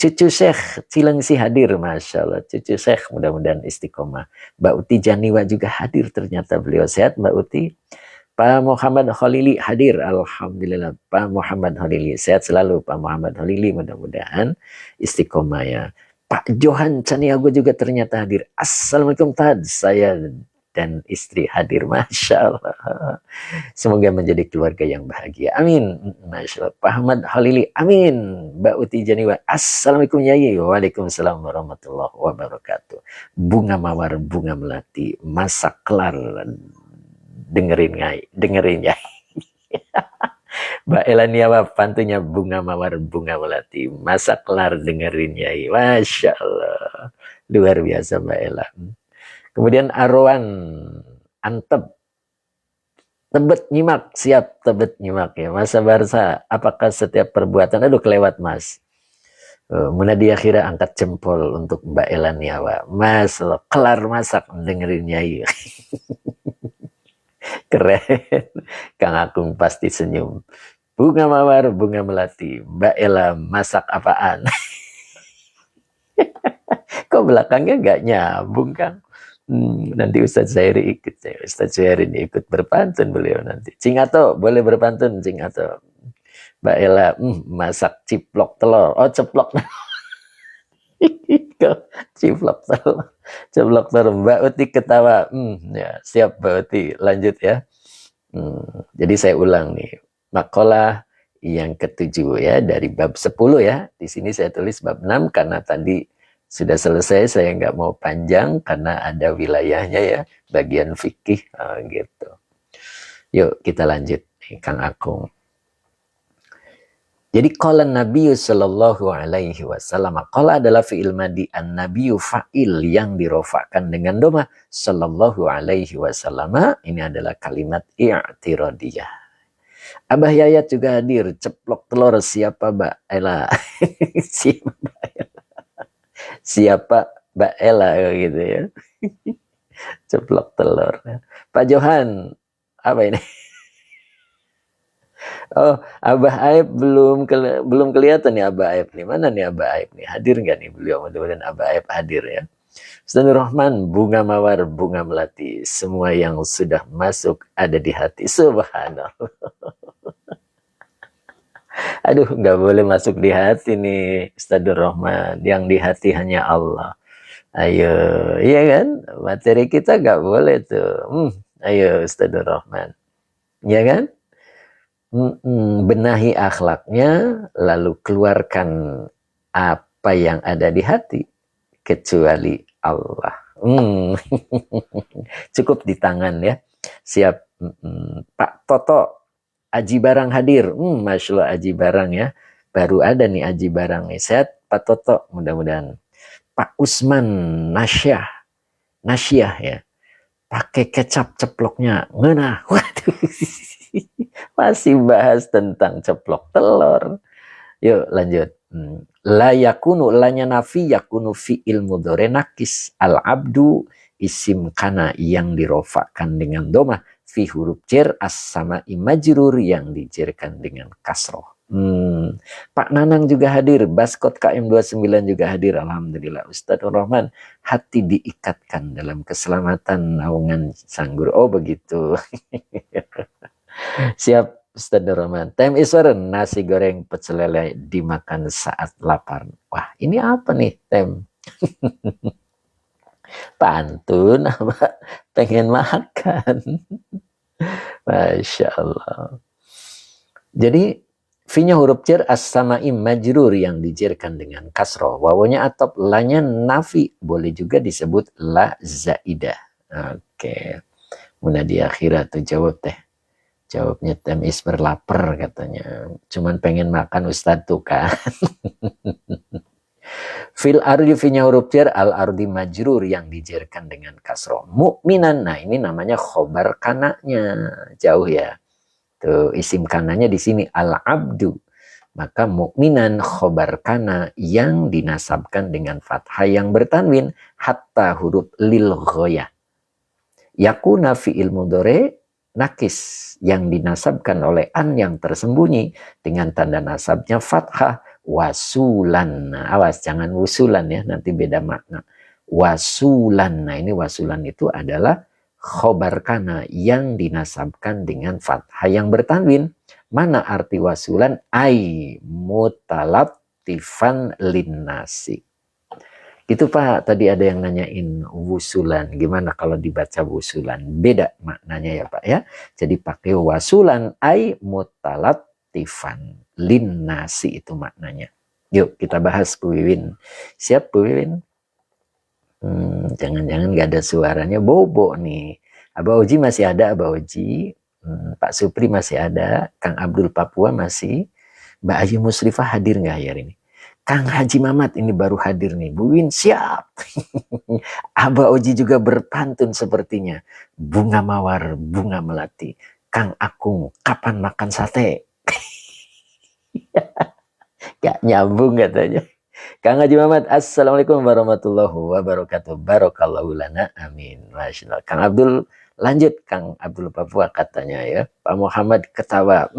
Cucu Syekh Cilengsi hadir, Masya Allah. Cucu Syekh mudah-mudahan istiqomah. Mbak Uti Janiwa juga hadir ternyata, beliau sehat Mbak Uti. Pak Muhammad Khalili hadir, alhamdulillah. Pak Muhammad Khalili sehat selalu Pak Muhammad Khalili, mudah-mudahan istiqomah ya. Pak Johan Caniago juga ternyata hadir. Assalamualaikum Tad, saya dan istri hadir, Masya Allah. Semoga menjadi keluarga yang bahagia, amin. Masya Allah. Pak Ahmad Halili, amin. Mbak Uti Janiwa, assalamualaikum Yai. Waalaikumsalam warahmatullahi wabarakatuh. Bunga mawar, bunga melati, masa kelar. Dengerin Yai. Mbak Elaniawa pantunya bunga mawar bunga melati. Masa kelar dengerin Yai. Masya Allah. Luar biasa Mbak Ela. Kemudian Arwan Antep. Tebet nyimak, siap tebet nyimak ya. Masa Barsa, apakah setiap perbuatan, aduh kelewat mas. Munadia kira angkat jempol untuk Mbak Elaniawa. Mas, lo kelar masak dengerin Yai. Keren. Kang Akung pasti senyum. Bunga mawar, bunga melati. Mbak Ella masak apaan? Kok belakangnya gak nyambung Kang? Nanti Ustadz Zairi ikut. Ustadz Zairi ini ikut berpantun beliau nanti. Cing Ato, boleh berpantun Cing Ato. Mbak Ella, masak ciplok telur. Oh ceplok. Ciplok telur. Ceplok telur. Mbak Uti ketawa. Ya, siap Mbak Uti. Lanjut ya. Jadi saya ulang nih. Makalah yang ketujuh ya dari bab 10 ya. Di sini saya tulis bab 6 karena tadi sudah selesai, saya nggak mau panjang karena ada wilayahnya ya, bagian fikih gitu. Yuk kita lanjut Kang Akung. Jadi qala Nabi sallallahu alaihi wasallam, qala adalah fi'il madi, an-nabiyyu fa'il yang dirofakkan dengan doma, sallallahu alaihi wasallam, ini adalah kalimat i'tiradiyah. Abah Yayat juga hadir, ceplok telur siapa Mbak Ella? Siapa Mbak Ella? Siapa Mbak Ella gitu ya. Ceplok telur. Pak Johan, apa ini? Oh, Abah Aib belum kelihatan nih Abah Aib nih. Mana nih Abah Aib nih? Hadir nggak nih beliau? Mudah-mudahan Abah Aib hadir ya. Ustazur Rahman, bunga mawar, bunga melati. Semua yang sudah masuk ada di hati. Subhanallah. Aduh, nggak boleh masuk di hati nih Ustazur Rahman. Yang di hati hanya Allah. Ayo, iya kan? Materi kita nggak boleh tuh. Ayo Ustazur Rahman. Iya kan? Benahi akhlaknya, lalu keluarkan apa yang ada di hati, kecuali Allah. Cukup di tangan ya. Siap. Pak Toto, Aji Barang hadir. Masya Allah Aji Barang ya. Baru ada nih Aji Barang nih. Sehat Pak Toto, mudah-mudahan. Pak Usman Nasyah ya. Pakai kecap ceploknya. Ngenah. Waduh. Masih bahas tentang ceplok telur. Yuk lanjut. La yakunu, lanya nafi yakunu fi'il mudhari nakis. Al-abdu isim kana yang dirofakkan dengan domah. Fi huruf jar as-sama imajrur yang dijerkan dengan kasroh. Pak Nanang juga hadir. Baskot KM29 juga hadir. Alhamdulillah. Ustadzur Rahman, hati diikatkan dalam keselamatan naungan sanggur. Oh begitu. Siap Ustadzur Rahman. Tem iswar, nasi goreng pecel lele dimakan saat lapar. Wah ini apa nih Tem? Pantun apa? Pengen makan. Masya Allah. Jadi fi-nya huruf jar as-sama'i majrur yang dijerkan dengan kasroh. Wawunya atop, lanya nafi. Boleh juga disebut la zaidah. Oke. Munadi akhirat tuh jawab teh. Jawabnya Tem Isber lapar katanya. Cuman pengen makan Ustadz tuh kan. Fil ardi fi-nya huruf jar al-ardi majrur yang dijerkan dengan kasroh. Mukminan. Nah ini namanya khobar kananya. Jauh ya. Tuh isim kananya di sini al-abdu. Maka mukminan khobar kana yang dinasabkan dengan fathah yang bertanwin hatta huruf lil ghoyah. Yakuna fi'il mudhari nakis yang dinasabkan oleh an yang tersembunyi dengan tanda nasabnya fathah wasulan. Nah, awas jangan wusulan ya, nanti beda makna. Wasulan. Nah ini wasulan itu adalah khobar kana yang dinasabkan dengan fathah yang bertanwin. Mana arti wasulan? Ai mutalabtifan linnasi. Itu Pak, tadi ada yang nanyain wusulan. Gimana kalau dibaca wusulan? Beda maknanya ya Pak ya. Jadi pakai wasulan ai mutalabtifan linnasi itu maknanya. Yuk kita bahas Bu Wiwin. Siap Bu Wiwin? Jangan-jangan gak ada suaranya, bobo nih. Abah Oji masih ada Abah Oji. Pak Supri masih ada, Kang Abdul Papua masih, Mbak Ayu Musrifah hadir nggak hari ini? Kang Haji Mamat ini baru hadir nih. Bu Win siap. Abah Oji juga berpantun sepertinya. Bunga mawar, bunga melati. Kang Akung, kapan makan sate? Gak nyambung katanya. Kang Haji Mamat, Assalamualaikum warahmatullahi wabarakatuh. Barakallahu lana, amin. Masya Allah. Kang Abdul, lanjut Kang Abdul Papua katanya ya. Pak Muhammad ketawa.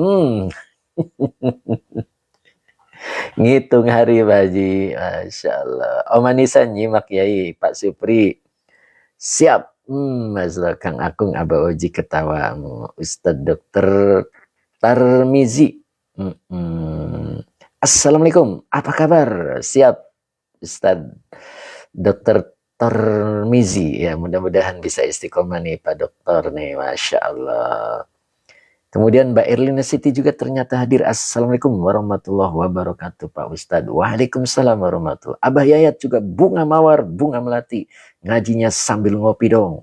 Ngitung hari Pak Haji. Masya Allah. Om Anissa nyimak Yai. Pak Supri. Siap. Masya Allah. Kang Akung, Abah Oji ketawa. Ustadz Dokter Tarmizi. Assalamualaikum, apa kabar? Siap, Ustadz Dokter Tarmizi. Ya, mudah-mudahan bisa istiqomah nih Pak Dokter nih, Masya Allah. Kemudian Mbak Erlina Siti juga ternyata hadir. Assalamualaikum warahmatullahi wabarakatuh Pak Ustadz. Waalaikumsalam warahmatullahi. Abah Yayat juga bunga mawar, bunga melati. Ngajinya sambil ngopi dong.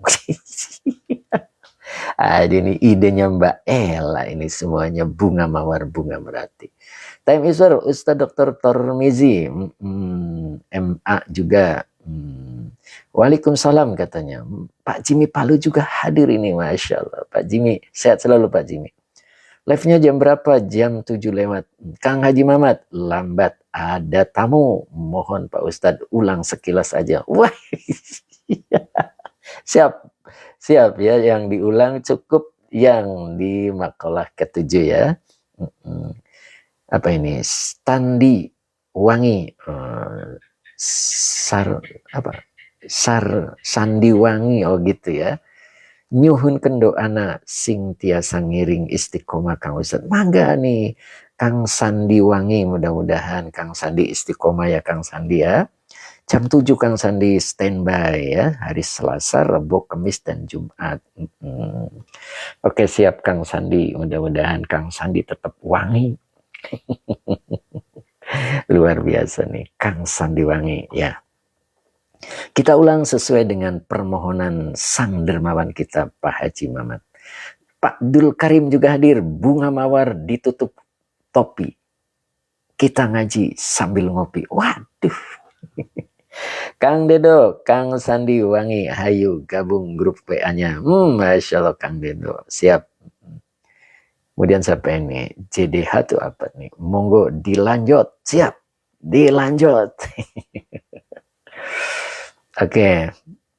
Ini idenya Mbak Ella, ini semuanya bunga mawar, bunga melati. Time Iswar, Ustadz Dr. Tormizi, MA juga. Waalaikumsalam katanya. Pak Jimmy Palu juga hadir ini, Masya Allah. Pak Jimmy, sehat selalu Pak Jimmy. Live-nya jam berapa? Jam 7 lewat. Kang Haji Mamat, lambat. Ada tamu. Mohon Pak Ustadz ulang sekilas aja. Wah, siap. Siap ya, yang diulang cukup yang di makalah ke-7 ya. Apa ini? Standi wangi. Sandi wangi, oh gitu ya. Nyuhun kendoana sing tiasa ngiring istiqomah Kang Ustadz. Mangga nih Kang Sandi wangi, mudah-mudahan Kang Sandi istiqomah ya Kang Sandi ya. Jam 7 Kang Sandi standby ya, hari Selasa, Rabu, Kamis, dan Jumat. Oke siap Kang Sandi, mudah-mudahan Kang Sandi tetap wangi. Luar biasa nih, Kang Sandi wangi ya. Kita ulang sesuai dengan permohonan sang dermawan kita, Pak Haji Mamat. Pak Dul Karim juga hadir, bunga mawar ditutup topi. Kita ngaji sambil ngopi. Waduh. Kang Dedo, Kang Sandi wangi, hayu gabung grup WA-nya. Masya Allah Kang Dedo, siap. Kemudian siapa ini? JDH itu apa nih? Monggo dilanjut, siap. Dilanjut. Oke,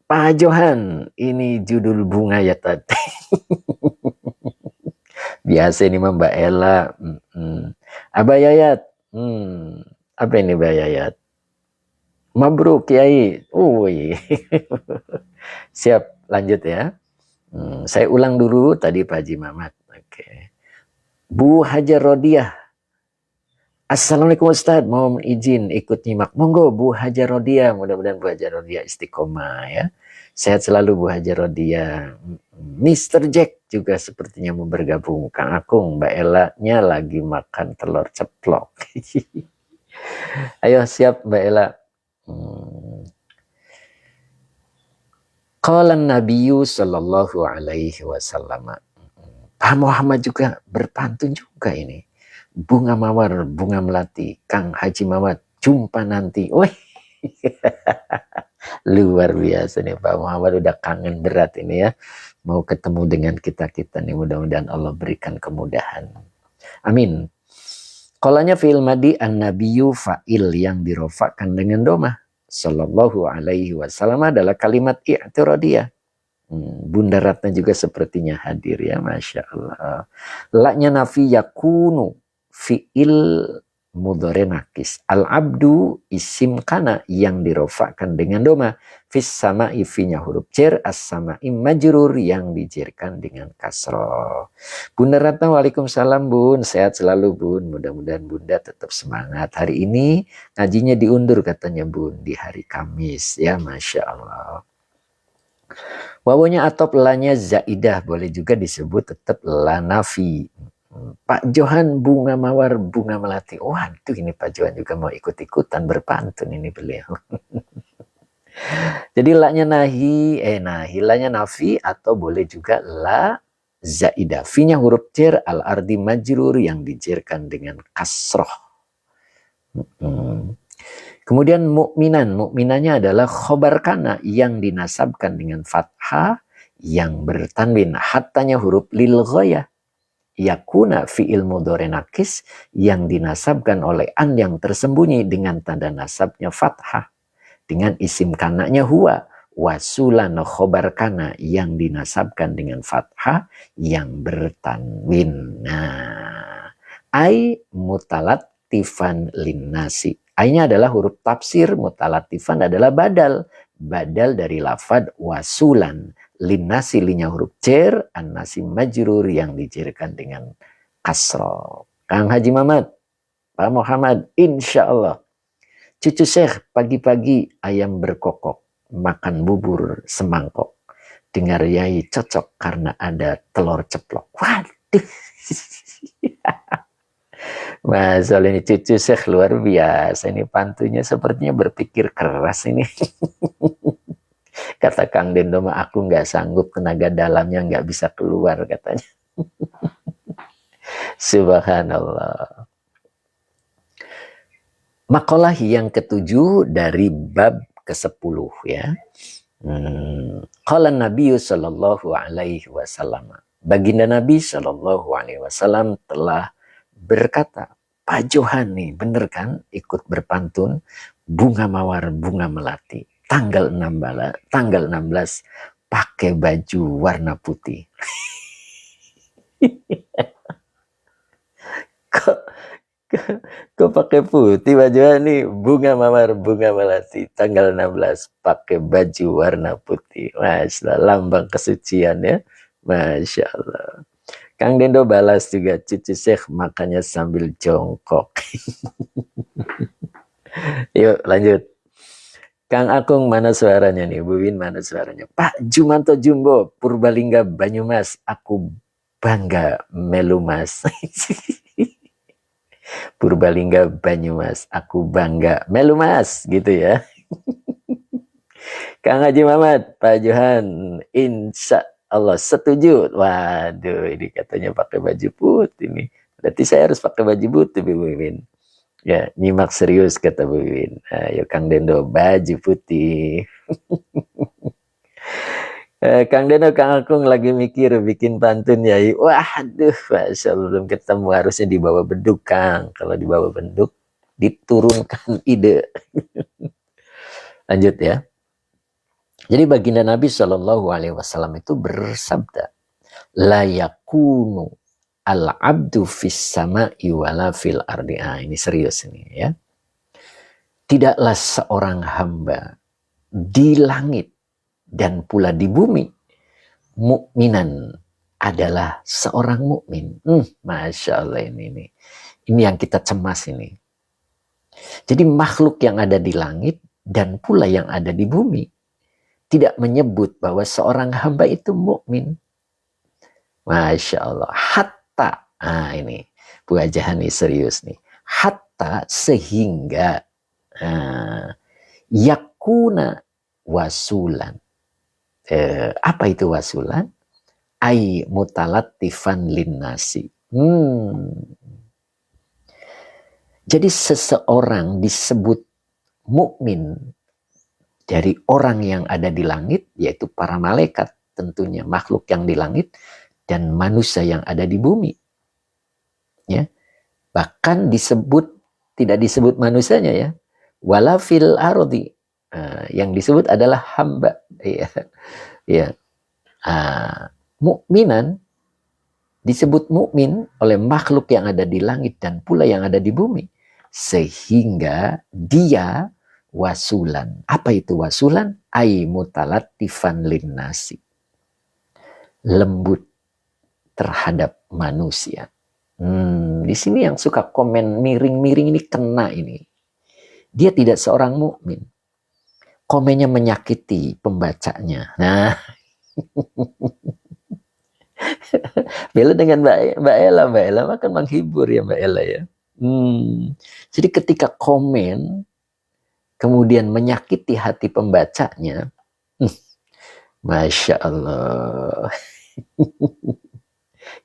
Pak Johan, ini judul bunga ya tadi. Biasa ini mah Mbak Ella. Abah Yayat, apa ini Mbak Yayat? Mabruk Kiai. Siap, lanjut ya. Saya ulang dulu tadi Pak Haji Mamat. Oke. Bu Hajar Rodiah. Assalamualaikum Ustadz, mau izin ikut nyimak. Monggo Bu Hajar Rodiah, mudah-mudahan Bu Hajar Rodiah istiqomah ya. Sehat selalu Bu Hajar Rodiah. Mr. Jack juga sepertinya mau bergabung. Kang Akung, Mbak Ella-nya lagi makan telur ceplok. Ayo siap Mbak Ella. Qala Nabiyyu sallallahu alaihi wasallam. Pak Muhammad juga berpantun juga ini. Bunga mawar, bunga melati, Kang Haji Mamat, jumpa nanti. Wih, luar biasa nih Pak Muhammad, udah kangen berat ini ya. Mau ketemu dengan kita-kita nih, mudah-mudahan Allah berikan kemudahan. Amin. Qalanya fi'il madi an-nabiyyu fa'il yang dirofakan dengan domah. Sallallahu alaihi wasallam adalah kalimat i'tiradiyah. Bunda Ratna juga sepertinya hadir ya, Masya Allah. Laknya nafi yakunu fi'il mudhari nakis. Al-abdu isim kana yang dirofakkan dengan doma. Fis sama'i finya huruf jar. As-sama'i majrur yang dijerkan dengan kasroh. Bunda Ratna, waalaikumsalam Bun. Sehat selalu Bun. Mudah-mudahan Bunda tetap semangat. Hari ini ngajinya diundur katanya Bun. Di hari Kamis ya, Masya Allah. Wawunya atop lanya zaidah. Boleh juga disebut tetap la nafi. Pak Johan bunga mawar, bunga melati. Waduh ini Pak Johan juga mau ikut-ikutan berpantun ini beliau. Jadi lanya nahi, lanya nafi atau boleh juga la zaidah. Fi-nya huruf jar, al-ardi majrur yang dijerkan dengan kasroh. Kemudian mukminan, mukminannya adalah khobar kana yang dinasabkan dengan fathah yang bertanwin. Hattanya huruf lil ghayah. Yakuna fi'il mudhari nakis yang dinasabkan oleh an yang tersembunyi dengan tanda nasabnya fathah. Dengan isim kananya huwa. Wasulan khobar kana yang dinasabkan dengan fathah yang bertanwin. Nah, ai mutalatifan linnasi. Ai-nya adalah huruf tafsir, mutalatifan adalah badal. Badal dari lafad wasulan. Linnasi, linya huruf jar, an-nasi majrur yang dijerkan dengan kasroh. Kang Haji Mamat, Pak Muhammad, insya Allah. Cucu Syekh pagi-pagi ayam berkokok, makan bubur semangkok. Dengar Yai cocok karena ada telur ceplok. Waduh. Masya Allah, ini cucu Syekh luar biasa. Ini pantunya sepertinya berpikir keras ini. Kata Kang Dendo mah aku nggak sanggup, tenaga dalamnya nggak bisa keluar katanya. Subhanallah. Makalah yang ketujuh dari bab ke-10 ya. Qala Nabi sallallahu alaihi wasallam. Baginda Nabi sallallahu alaihi wasallam telah berkata, Pak Johan nih bener kan ikut berpantun bunga mawar bunga melati tanggal 16 pakai baju warna putih. Kok pakai putih bajunya nih? Bunga mawar, bunga melati. Tanggal 16 pakai baju warna putih. Masya Allah, lambang kesucian ya. Masya Allah. Kang Dendo balas juga, cucu Syekh makannya sambil jongkok. Yuk lanjut. Kang Akung mana suaranya nih? Bu Win mana suaranya? Pak Jumanto Jumbo, Purbalingga Banyumas. Aku bangga melu mas. Purbalingga Banyumas, aku bangga melu mas, gitu ya. Kang Haji Mamat, Pak Johan, insya Allah setuju. Waduh, ini katanya pakai baju putih nih. Berarti saya harus pakai baju putih, Bu Win. Ya, nyimak serius kata Bu Win. Ayo Kang Dendo, baju putih. Kang Deno, Kang Akung lagi mikir bikin pantun ya. Waduh, Masya Allah, belum ketemu, harusnya dibawa beduk Kang. Kalau dibawa beduk, diturunkan ide. Lanjut ya. Jadi baginda Nabi Shallallahu Alaihi Wasallam itu bersabda, la yakunu al-abdu fis sama'i wala fil ardi. Ini serius ini ya. Tidaklah seorang hamba di langit dan pula di bumi mukminan adalah seorang mukmin. Masya Allah, ini yang kita cemas ini. Jadi makhluk yang ada di langit dan pula yang ada di bumi tidak menyebut bahwa seorang hamba itu mukmin. Masya Allah. Hatta, ini Bu Ajahani serius nih. Hatta sehingga yakuna wasulan. Apa itu wasulan? Ai mutalatifan linnasi. Jadi seseorang disebut mukmin dari orang yang ada di langit, yaitu para malaikat tentunya, makhluk yang di langit, dan manusia yang ada di bumi. Ya. Bahkan tidak disebut manusianya ya. Wala fil ardi. Yang disebut adalah hamba. Ya. Mukminan disebut mukmin oleh makhluk yang ada di langit dan pula yang ada di bumi. Sehingga dia wasulan. Apa itu wasulan? Ai mutalatifan linnasi. Lembut terhadap manusia. Di sini yang suka komen miring-miring ini kena ini. Dia tidak seorang mukmin. Komennya menyakiti pembacanya. Nah, beda dengan Mbak Ella. Mbak Ella kan menghibur ya Mbak Ella ya. Jadi ketika komen kemudian menyakiti hati pembacanya, Masya Allah.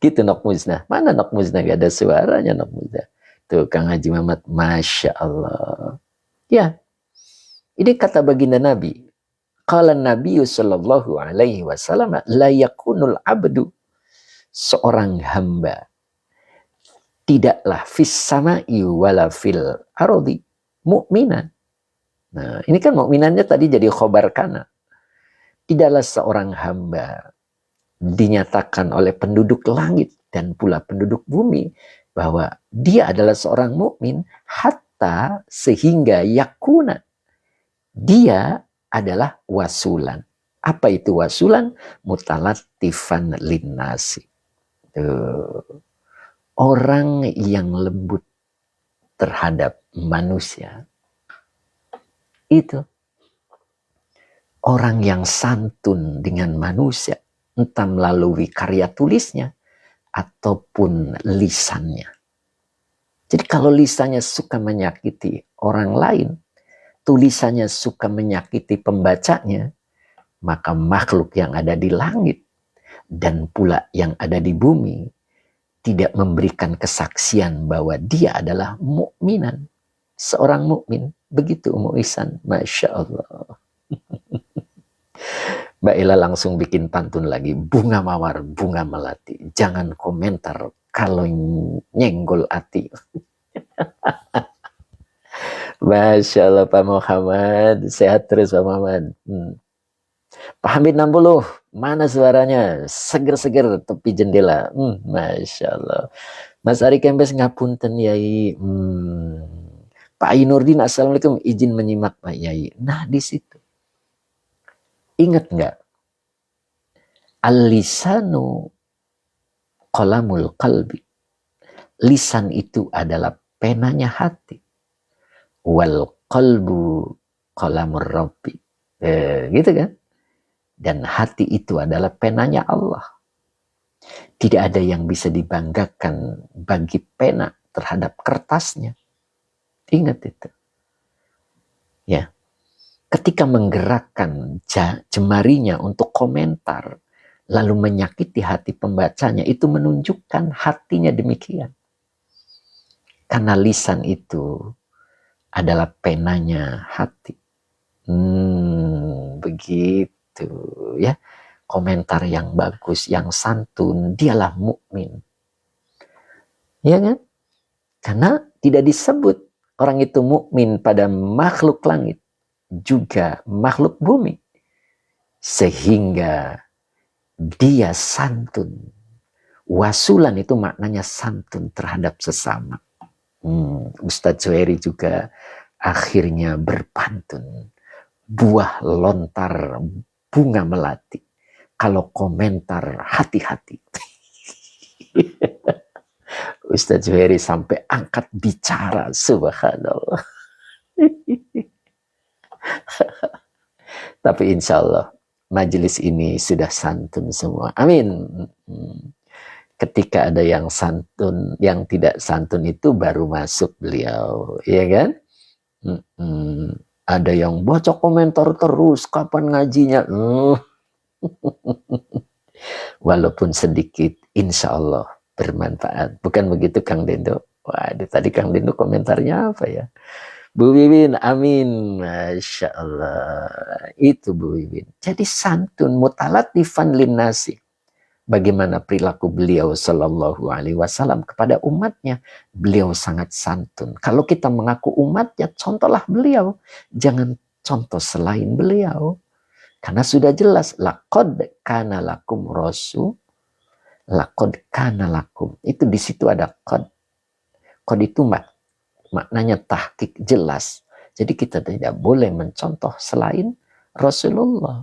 Gitu Nok Muznah. Mana Nok Muznah? Gak ada suaranya Nok Muznah. Tuh Kang Haji Muhammad, Masya Allah. Ya, ini kata baginda Nabi. Qala Nabi sallallahu alaihi wasallam, la yakunul abdu, seorang hamba tidaklah fis sama'i wala fil ardi mu'minan. Nah, ini kan mukminannya tadi jadi khobar kana. Tidaklah seorang hamba dinyatakan oleh penduduk langit dan pula penduduk bumi bahwa dia adalah seorang mukmin hatta sehingga yakuna, dia adalah wasulan. Apa itu wasulan? Mutalattifan linnasi. Orang yang lembut terhadap manusia. Itu. Orang yang santun dengan manusia. Entah melalui karya tulisnya ataupun lisannya. Jadi kalau lisannya suka menyakiti orang lain, tulisannya suka menyakiti pembacanya, maka makhluk yang ada di langit dan pula yang ada di bumi tidak memberikan kesaksian bahwa dia adalah mukminan, seorang mukmin. Begitu Ummu Ihsan, Masya Allah. Mbak Ila langsung bikin pantun lagi, bunga mawar, bunga melati, jangan komentar kalau nyenggol hati. Masya Allah Pak Muhammad, sehat terus Pak Muhammad. Pak Hamid 60, mana suaranya? Seger-seger tepi jendela. Masya Allah. Mas Ari Kempes ngapunten Yai. Pak Ainurdin, Assalamualaikum, izin menyimak Pak Yai. Nah di situ. Ingat nggak? Al-lisanu qalamul qalbi. Lisan itu adalah penanya hati. Wal qalbu qalamur rabbi. Gitu kan? Dan hati itu adalah penanya Allah. Tidak ada yang bisa dibanggakan bagi pena terhadap kertasnya. Ingat itu. Ya. Ketika menggerakkan jemarinya untuk komentar, lalu menyakiti hati pembacanya, itu menunjukkan hatinya demikian. Karena lisan itu adalah penanya hati. Begitu ya. Komentar yang bagus, yang santun, dialah mukmin. Ya kan? Karena tidak disebut orang itu mukmin pada makhluk langit, juga makhluk bumi. Sehingga dia santun. Wasulan itu maknanya santun terhadap sesama. Ustadz Zuhairi juga akhirnya berpantun. Buah lontar bunga melati. Kalau komentar hati-hati. Ustadz Zuhairi sampai angkat bicara, subhanallah. Tapi insya Allah majelis ini sudah santun semua. Amin. Ketika ada yang santun, yang tidak santun itu baru masuk beliau, ya kan? Ada yang baca komentar terus, kapan ngajinya? Walaupun sedikit, insya Allah bermanfaat. Bukan begitu Kang Dendo? Waduh, tadi Kang Dendo komentarnya apa ya? Bu Wiwin, amin. Masya Allah. Itu Bu Wiwin. Jadi santun, mutalatifan linnasi. Bagaimana perilaku beliau Sallallahu Alaihi Wasallam kepada umatnya. Beliau sangat santun. Kalau kita mengaku umatnya, contohlah beliau. Jangan contoh selain beliau. Karena sudah jelas. Laqad kana lakum rasul. Laqad kana lakum. Itu di situ ada qad. Qad itu maknanya tahqiq, jelas. Jadi kita tidak boleh mencontoh selain Rasulullah.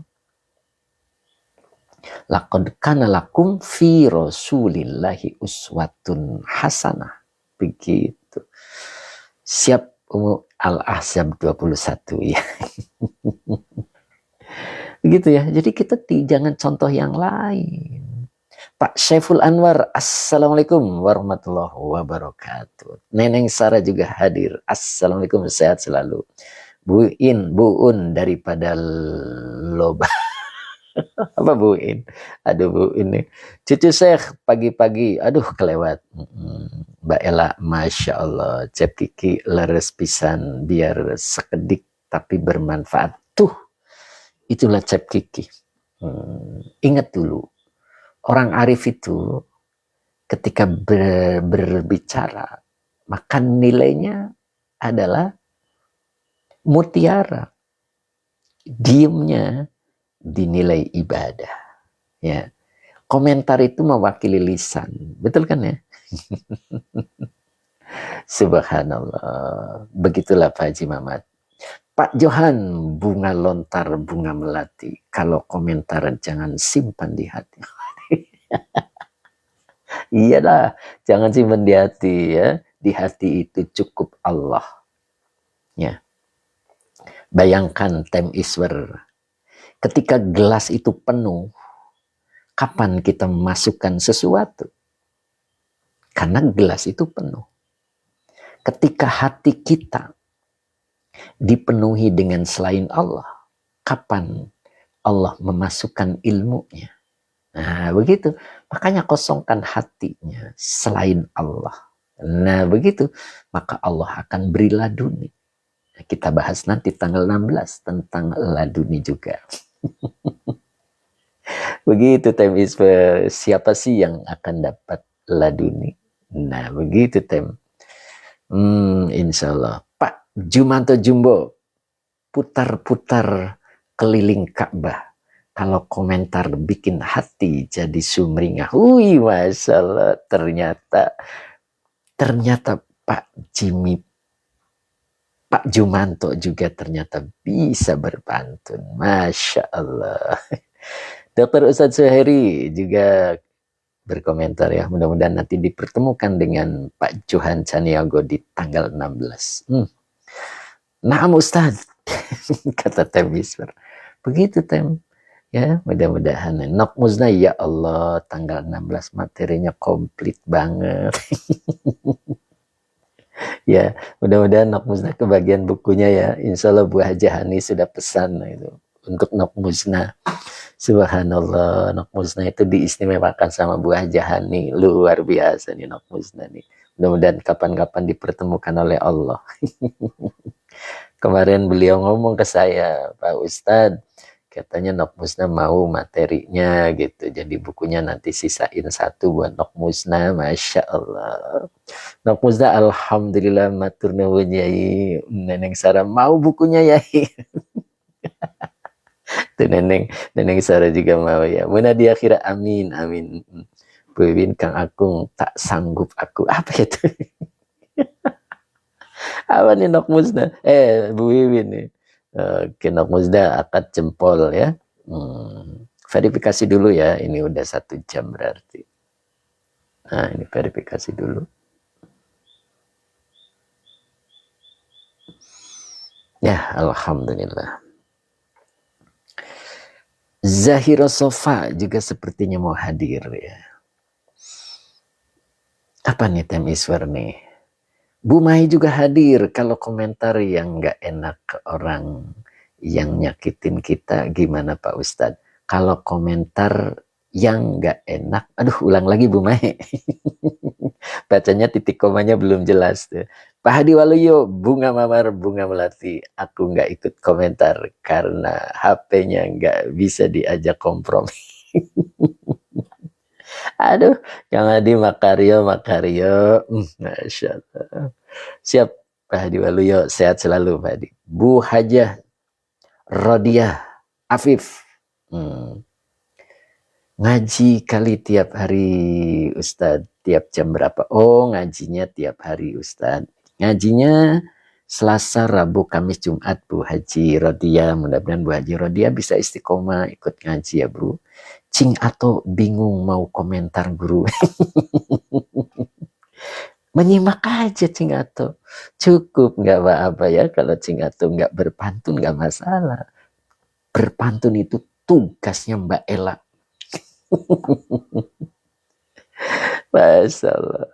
Laqad kana lakum fi rasulillahi uswatun hasanah. Begitu. Siap Al-Ahzab 21 ya. Begitu ya. Jadi kita jangan contoh yang lain. Pak Syaiful Anwar, Assalamualaikum warahmatullahi wabarakatuh. Neneng Sarah juga hadir. Assalamualaikum, sehat selalu. Bu Un daripada Loba. Apa Bu In? Aduh Bu ini. Cucu Syekh pagi-pagi, aduh kelewat. Mbak Ella, Masya Allah. Cep Kiki leres pisan biar sekedik tapi bermanfaat. Tuh, itulah Cep Kiki. Ingat dulu, orang arif itu ketika berbicara, maka nilainya adalah mutiara. Diemnya dinilai ibadah. Ya, komentar itu mewakili lisan, betul kan ya? Subhanallah. Begitulah Pak Haji Mamat. Pak Johan, bunga lontar, bunga melati. Kalau komentar jangan simpan di hati. Iyalah, jangan simpan di hati ya. Di hati itu cukup Allah. Ya. Bayangkan Tem Iswer. Ketika gelas itu penuh, kapan kita memasukkan sesuatu? Karena gelas itu penuh. Ketika hati kita dipenuhi dengan selain Allah, kapan Allah memasukkan ilmunya? Nah, begitu. Makanya kosongkan hatinya selain Allah. Nah, begitu. Maka Allah akan beri laduni. Nah, kita bahas nanti tanggal 16 tentang laduni juga. Begitu Tem Isfer. Siapa sih yang akan dapat laduni? Nah, begitu Tem. Insya Allah. Pak Jumanto Jumbo, putar-putar keliling Ka'bah. Kalau komentar bikin hati jadi sumringah. Wih, Masya Allah. Ternyata Pak Jumanto juga ternyata bisa berpantun. Masya Allah. Dr. Ustadz Suheri juga berkomentar ya. Mudah-mudahan nanti dipertemukan dengan Pak Johan Caniago di tanggal 16. Nah, Ustadz. Kata Tem Isfer. Begitu Tem. Ya, mudah-mudahan. Nok Musna, ya Allah, tanggal 16 materinya komplit banget. Ya, mudah-mudahan Nok Musna kebagian bukunya ya. Insya Allah Bu Haji Hani sudah pesan itu untuk Nok Musna. Subhanallah, Nok Musna itu diistimewakan sama Bu Haji Hani. Luar biasa nih Nok Musna nih. Mudah-mudahan kapan-kapan dipertemukan oleh Allah. Kemarin beliau ngomong ke saya, Pak Ustadz, katanya Nok Musna mau materinya gitu. Jadi bukunya nanti sisain satu buat Nok Musna. Masya Allah. Nok Musna alhamdulillah matur nuwun Yai. Neneng Sarah mau bukunya Yai. Tuh Neneng Sarah juga mau ya. Muna di akhirah amin amin. Bu Win Kang Akung tak sanggup aku. Apa itu? Apa nih Nok Musna? Bu Wiwin nih. Nok Musna akad jempol ya. Verifikasi dulu ya. Ini udah 1 jam berarti. Nah, ini verifikasi dulu. Ya, alhamdulillah. Zahira Sofa juga sepertinya mau hadir ya. Apa nih Tem Iswer nih? Bu Mai juga hadir. Kalau komentar yang nggak enak ke orang yang nyakitin kita, gimana Pak Ustadz? Kalau komentar yang nggak enak, aduh ulang lagi Bu Mai. Bacanya titik komanya belum jelas tuh. Pak Hadi Waluyo, bunga mawar, bunga melati. Aku nggak ikut komentar karena HP-nya nggak bisa diajak kompromi. Aduh, Kang Hadi Makario. Masya Allah. Siap, Pak Hadi Waluyo. Sehat selalu, Pak Hadi. Bu Hajah Rodiah Afif. Ngaji kali tiap hari, Ustadz. Tiap jam berapa? Oh, ngajinya tiap hari, Ustadz. Ngajinya Selasa, Rabu, Kamis, Jumat, Bu Haji Rodiah. Mudah-mudahan Bu Haji Rodiah bisa istiqomah ikut ngaji ya, Bro. Cing atau bingung mau komentar guru. Menyimak aja Cing Ato. Cukup nggak apa-apa ya. Kalau Cing Ato nggak berpantun nggak masalah. Berpantun itu tugasnya Mbak Ella. Masya Allah.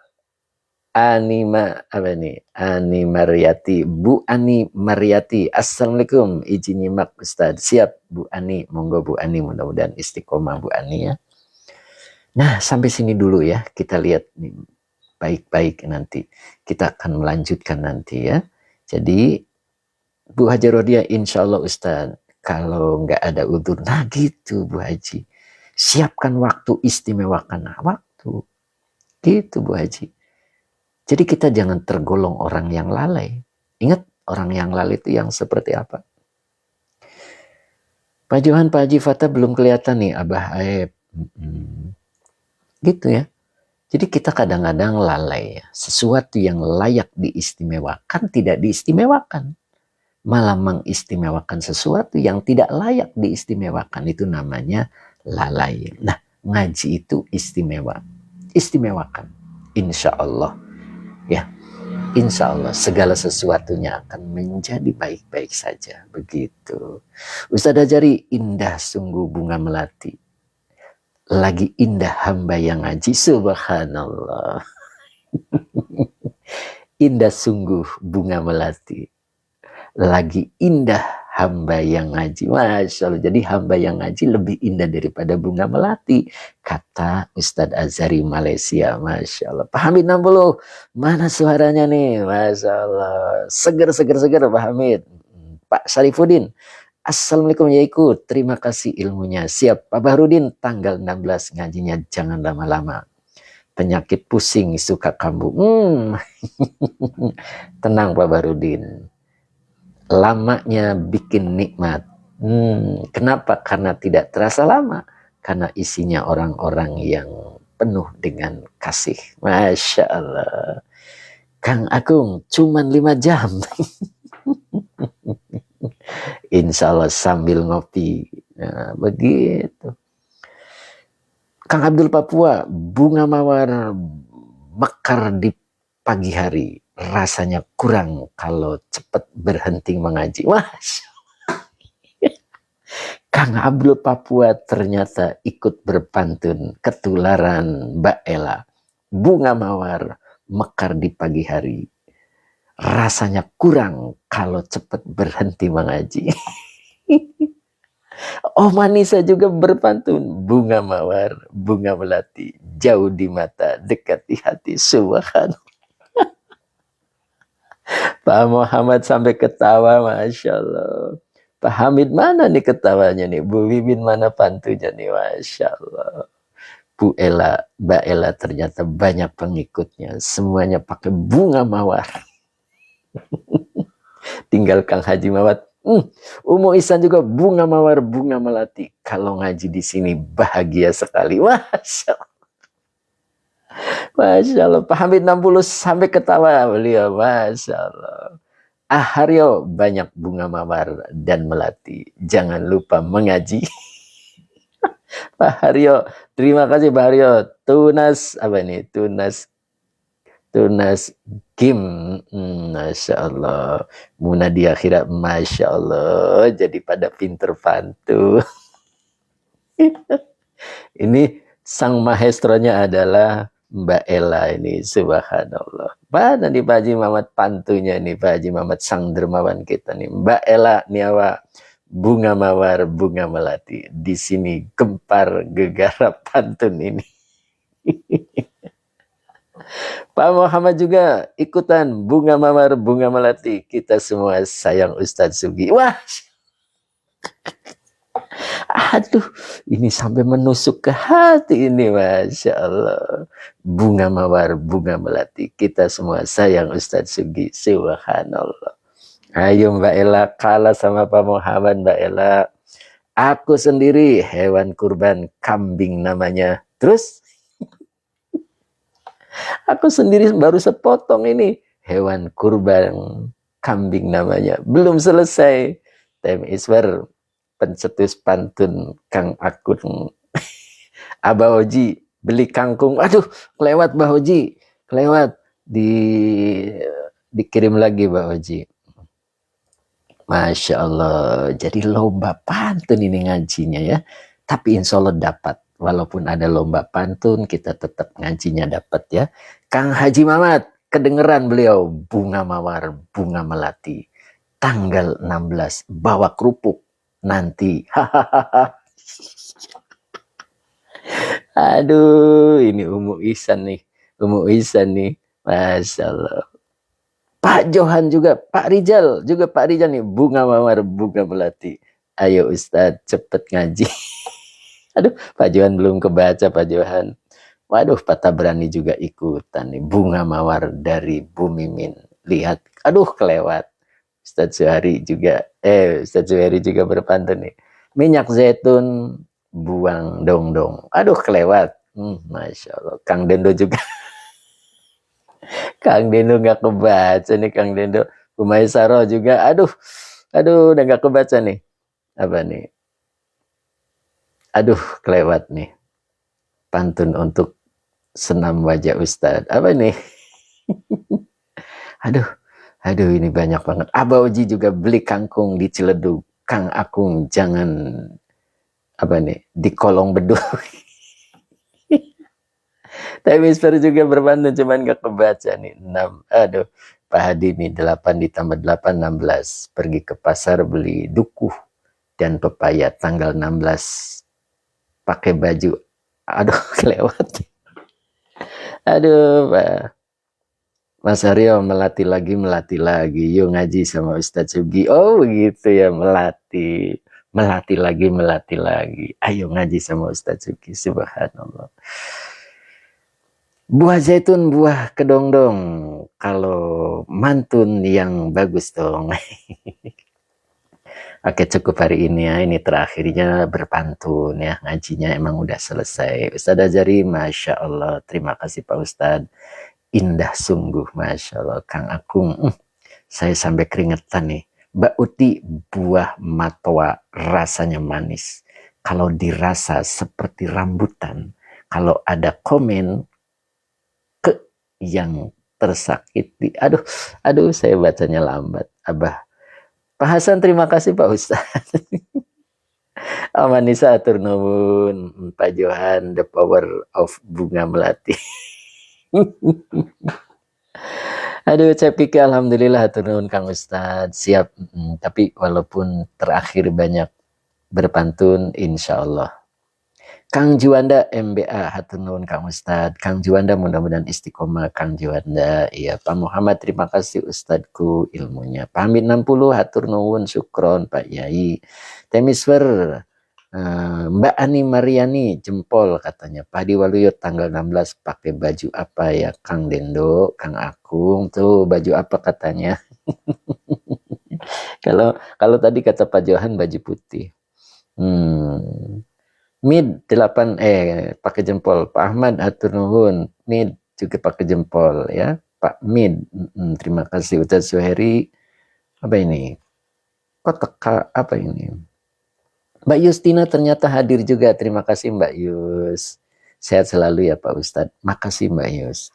Apa nih? Ani Mariati, Bu Ani Mariati. Assalamualaikum, izin nyimak Ustadz. Siap Bu Ani, monggo Bu Ani, mudah-mudahan istiqomah Bu Ani ya. Nah, sampai sini dulu ya. Kita lihat nih baik-baik nanti. Kita akan melanjutkan nanti ya. Jadi Bu Haji Rodia, insya Allah Ustadz, kalau nggak ada udur, nah gitu Bu Haji. Siapkan waktu, istimewakan waktu. Gitu Bu Haji. Jadi kita jangan tergolong orang yang lalai. Ingat orang yang lalai itu yang seperti apa? Pak Johan, Pak Haji Fatah belum kelihatan nih, Abah Aib. Gitu ya. Jadi kita kadang-kadang lalai ya. Sesuatu yang layak diistimewakan tidak diistimewakan. Malah mengistimewakan sesuatu yang tidak layak diistimewakan. Itu namanya lalai. Nah, ngaji itu istimewa. Istimewakan. Insya Allah. Ya, insya Allah segala sesuatunya akan menjadi baik-baik saja. Begitu. Ustadz Ajari, indah sungguh bunga melati. Lagi indah hamba yang ngaji. Subhanallah. Indah sungguh bunga melati. Lagi indah hamba yang ngaji. Masya Allah. Jadi hamba yang ngaji lebih indah daripada bunga melati. Kata Ustadz Azhari Malaysia. Masya Allah. Pak Hamid 60. Mana suaranya nih? Masya Allah. Seger Pak Hamid. Pak Syarifuddin. Assalamualaikum Yaiku. Terima kasih ilmunya. Siap. Pak Bahrudin. Tanggal 16 ngajinya. Jangan lama-lama. Penyakit pusing suka kambuh. Tenang Pak Bahrudin. Lamanya bikin nikmat. Kenapa? Karena tidak terasa lama. Karena isinya orang-orang yang penuh dengan kasih. Masya Allah. Kang Agung, cuman 5 jam. Insya Allah sambil ngopi. Nah, begitu. Kang Abdul Papua, bunga mawar mekar di pagi hari. Rasanya kurang kalau cepat berhenti mengaji. Wah, Kang Abdul Papua ternyata ikut berpantun ketularan Mbak Ella. Bunga mawar mekar di pagi hari. Rasanya kurang kalau cepat berhenti mengaji. Oh Manisa juga berpantun. Bunga mawar, bunga melati. Jauh di mata, dekat di hati. Subhanallah. Pak Muhammad sampai ketawa, Masya Allah. Pak Hamid mana nih ketawanya nih? Bu Bibin mana pantunya nih? Masya Allah. Bu Ella, Mbak Ella ternyata banyak pengikutnya. Semuanya pakai bunga mawar. Tinggal Kang Haji Mawat. Umu Ihsan juga bunga mawar, bunga melati. Kalau ngaji di sini bahagia sekali. Masya Allah. Masya Allah. Pak Hamid 60 sampai ketawa beliau. Masya Allah. Haryo banyak bunga mawar dan melati. Jangan lupa mengaji. Pak Haryo, terima kasih Pak Haryo. Tunas apa nih? Tunas Kim. Masya Allah. Muna di akhirat. Masya Allah. Jadi pada pinter pantu. Ini sang maestronya adalah Mbak Ella ini. Subhanallah. Mana nih Pak Haji Mamat pantunya nih, Pak Haji Mamat sang dermawan kita nih. Mbak Ella Niawa, bunga mawar, bunga melati. Di sini gempar gegarap pantun ini. Pak Muhammad juga ikutan bunga mawar, bunga melati. Kita semua sayang Ustadz Sugi. Wah, aduh, ini sampai menusuk ke hati ini, Masya Allah. Bunga mawar, bunga melati. Kita semua sayang Ustadz Sugi. Subhanallah. Ayo Mbak Ella, kalah sama Pak Muhammad Mbak Ella. Aku sendiri hewan kurban, kambing namanya. Terus? Aku sendiri baru sepotong ini. Hewan kurban, kambing namanya. Belum selesai. Time Iswar, pencetus pantun Kang Akun. Abah Oji, beli kangkung. Aduh, kelewat Mbah Oji. Kelewat. Dikirim lagi Mbah Oji. Masya Allah. Jadi lomba pantun ini ngajinya ya. Tapi insya Allah dapat. Walaupun ada lomba pantun, kita tetap ngajinya dapat ya. Kang Haji Mamat, kedengeran beliau bunga mawar, bunga melati. Tanggal 16 bawa kerupuk nanti. Hahaha. Aduh, ini Umu Ihsan nih. Umu Ihsan nih. Masya Allah. Pak Johan juga, Pak Rijal juga, Pak Rijal nih, bunga mawar, bunga melati. Ayo Ustadz, cepet ngaji. Aduh, Pak Johan belum kebaca, Pak Johan. Waduh, Patah Berani juga ikutan nih. Bunga mawar dari Bu Mimin. Lihat, aduh kelewat. Ustadz Zuhari juga, Ustadz Zuhari juga berpantun nih. Minyak zaitun, buang dong-dong. Aduh kelewat. Masya Allah. Kang Dendo juga. Kang Dendo nggak kebaca nih, Kang Dendo. Umaysaro juga. Aduh, udah nggak kebaca nih. Apa nih? Aduh, kelewat nih. Pantun untuk senam wajah Ustadz. Apa nih? Aduh, ini banyak banget. Abah Oji juga beli kangkung di Ciledug. Kang Akung jangan apa nih di kolong beduk. Timisper juga berpantun, cuman gak kebaca nih. 6. Aduh, Pak Hadi nih 8 ditambah 8 16. Pergi ke pasar beli dukuh dan pepaya tanggal 16. Pakai baju. Aduh, kelewat. Aduh, Pak. Mas Aryo melatih lagi. Yuk ngaji sama Ustadz Sugi. Oh begitu ya, melatih lagi. Ayo ngaji sama Ustadz Sugi. Subhanallah. Buah zaitun, buah kedongdong. Kalau mantun yang bagus dong. Oke, cukup hari ini ya. Ini terakhirnya berpantun ya. Ngajinya emang udah selesai. Ustadz Ajari, Masya Allah. Terima kasih Pak Ustadz. Indah sungguh, Masya Allah. Kang Akung, saya sampai keringetan nih. Mbak Uti, buah matwa rasanya manis. Kalau dirasa seperti rambutan. Kalau ada komen ke yang tersakiti. Aduh, saya bacanya lambat. Abah. Pak Hasan, terima kasih Pak Ustadz. Amanisa atur nuwun. Pak Johan, the power of bunga melati. Aduh, saya pikir alhamdulillah hatur nuwun Kang Ustadz. Siap. Tapi walaupun terakhir banyak berpantun, insya Allah. Kang Juanda MBA, hatur nuwun Kang Ustadz. Kang Juanda mudah-mudahan istiqomah Kang Juanda. Iya, Pak Muhammad terima kasih Ustadku ilmunya. Pak Hamid 60 hatur nuwun syukron Pak Yai. Temiswer Mbak Ani Mariani jempol katanya. Pak Hadi Waluyo tanggal 16 pakai baju apa ya Kang Dendo, Kang Akung tuh baju apa katanya. Kalau tadi kata Pak Johan baju putih. Mid 8 pakai jempol. Pak Ahmad atur nuhun. Mid juga pakai jempol ya. Pak Mid terima kasih. Ustadz Suheri apa ini? Kok teka apa ini? Mbak Yustina ternyata hadir juga. Terima kasih Mbak Yus. Sehat selalu ya Pak Ustadz. Makasih Mbak Yus.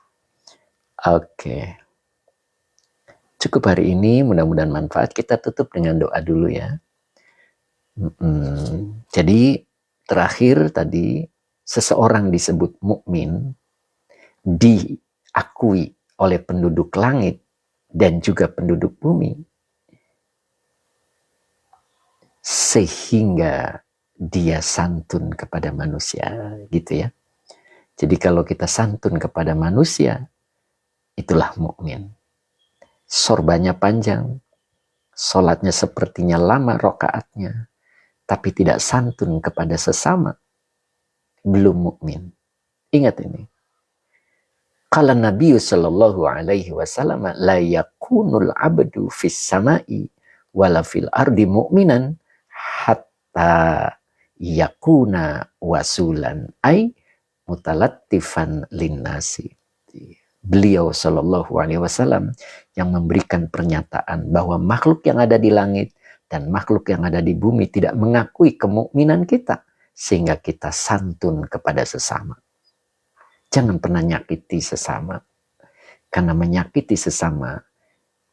Oke. Cukup hari ini. Mudah-mudahan manfaat. Kita tutup dengan doa dulu ya. Jadi terakhir tadi seseorang disebut mukmin diakui oleh penduduk langit dan juga penduduk bumi sehingga dia santun kepada manusia gitu ya. Jadi kalau kita santun kepada manusia itulah mukmin. Sorbannya panjang, sholatnya sepertinya lama rokaatnya, tapi tidak santun kepada sesama, belum mukmin. Ingat ini. Qala Nabi sallallahu alaihi wasallam la yakunul abdu fis samai wala fil ardi mu'minan hatta yakuna wasulan ay mutalattifan linnasi. Beliau sallallahu alaihi wasallam yang memberikan pernyataan bahwa makhluk yang ada di langit dan makhluk yang ada di bumi tidak mengakui kemukminan kita sehingga kita santun kepada sesama. Jangan pernah nyakiti sesama. Karena menyakiti sesama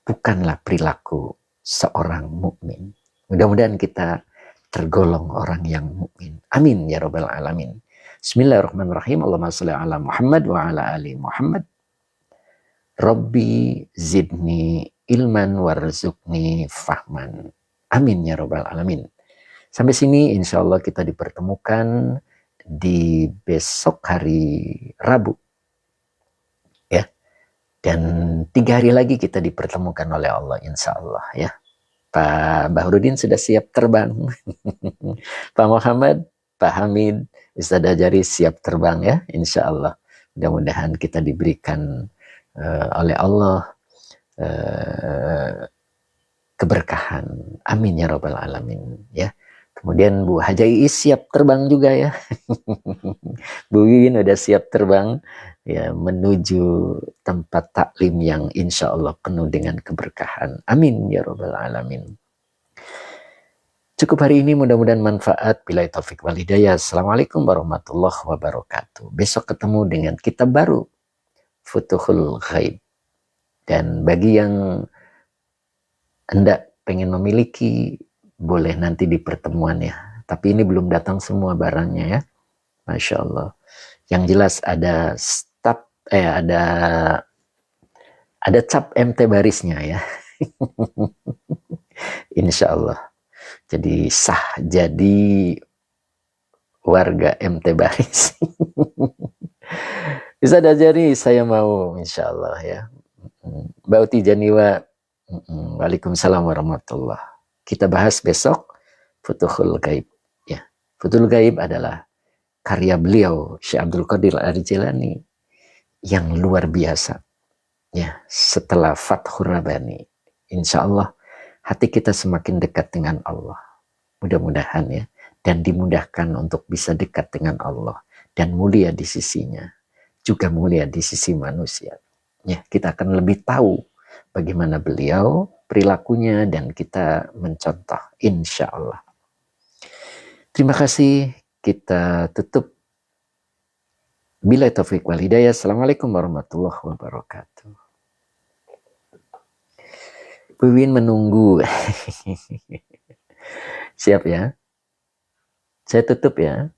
bukanlah perilaku seorang mukmin. Mudah-mudahan kita tergolong orang yang mukmin. Amin ya rabbal alamin. Bismillahirrahmanirrahim. Allahumma shalli ala Muhammad wa ala ali Muhammad. Rabbi zidni ilman warzuqni fahman. Amin ya robbal alamin. Sampai sini insya Allah kita dipertemukan di besok hari Rabu. Ya. Dan 3 hari lagi kita dipertemukan oleh Allah insya Allah ya. Pak Bahrudin sudah siap terbang. Pak Muhammad, Pak Hamid, Ustaz Ajari siap terbang ya insya Allah. Mudah-mudahan kita diberikan oleh Allah keberkahan. Amin ya robbal alamin ya. Kemudian Bu Haja Iis siap terbang juga ya. Bu Wiwin udah siap terbang ya menuju tempat taklim yang insya Allah penuh dengan keberkahan. Amin ya robbal alamin. Cukup hari ini, mudah-mudahan manfaat. Bila taufik wal hidayah. Assalamualaikum warahmatullahi wabarakatuh. Besok ketemu dengan kitab baru, Futuhul Ghaib. Dan bagi yang hendak pengen memiliki, boleh nanti di pertemuan ya. Tapi ini belum datang semua barangnya ya. Masya Allah. Yang jelas ada ada cap MT barisnya ya. Insya Allah. Jadi sah jadi warga MT baris. Bisa diajari, saya mau insya Allah ya. Bauti Janiwa. Waalaikumsalam warahmatullah. Kita bahas besok Futuhul Ghaib ya. Futuhul Ghaib adalah karya beliau Syekh Abdul Qadir Ar-Jilani yang luar biasa ya. Setelah Fathur Rabbani, insya Allah hati kita semakin dekat dengan Allah, mudah-mudahan ya, dan dimudahkan untuk bisa dekat dengan Allah dan mulia di sisinya, juga mulia di sisi manusia ya. Kita akan lebih tahu bagaimana beliau perilakunya dan kita mencontoh insya Allah. Terima kasih. Kita tutup. Bila taufik wal hidayah. Assalamualaikum warahmatullahi wabarakatuh. Bu Win menunggu. Siap ya. Saya tutup ya.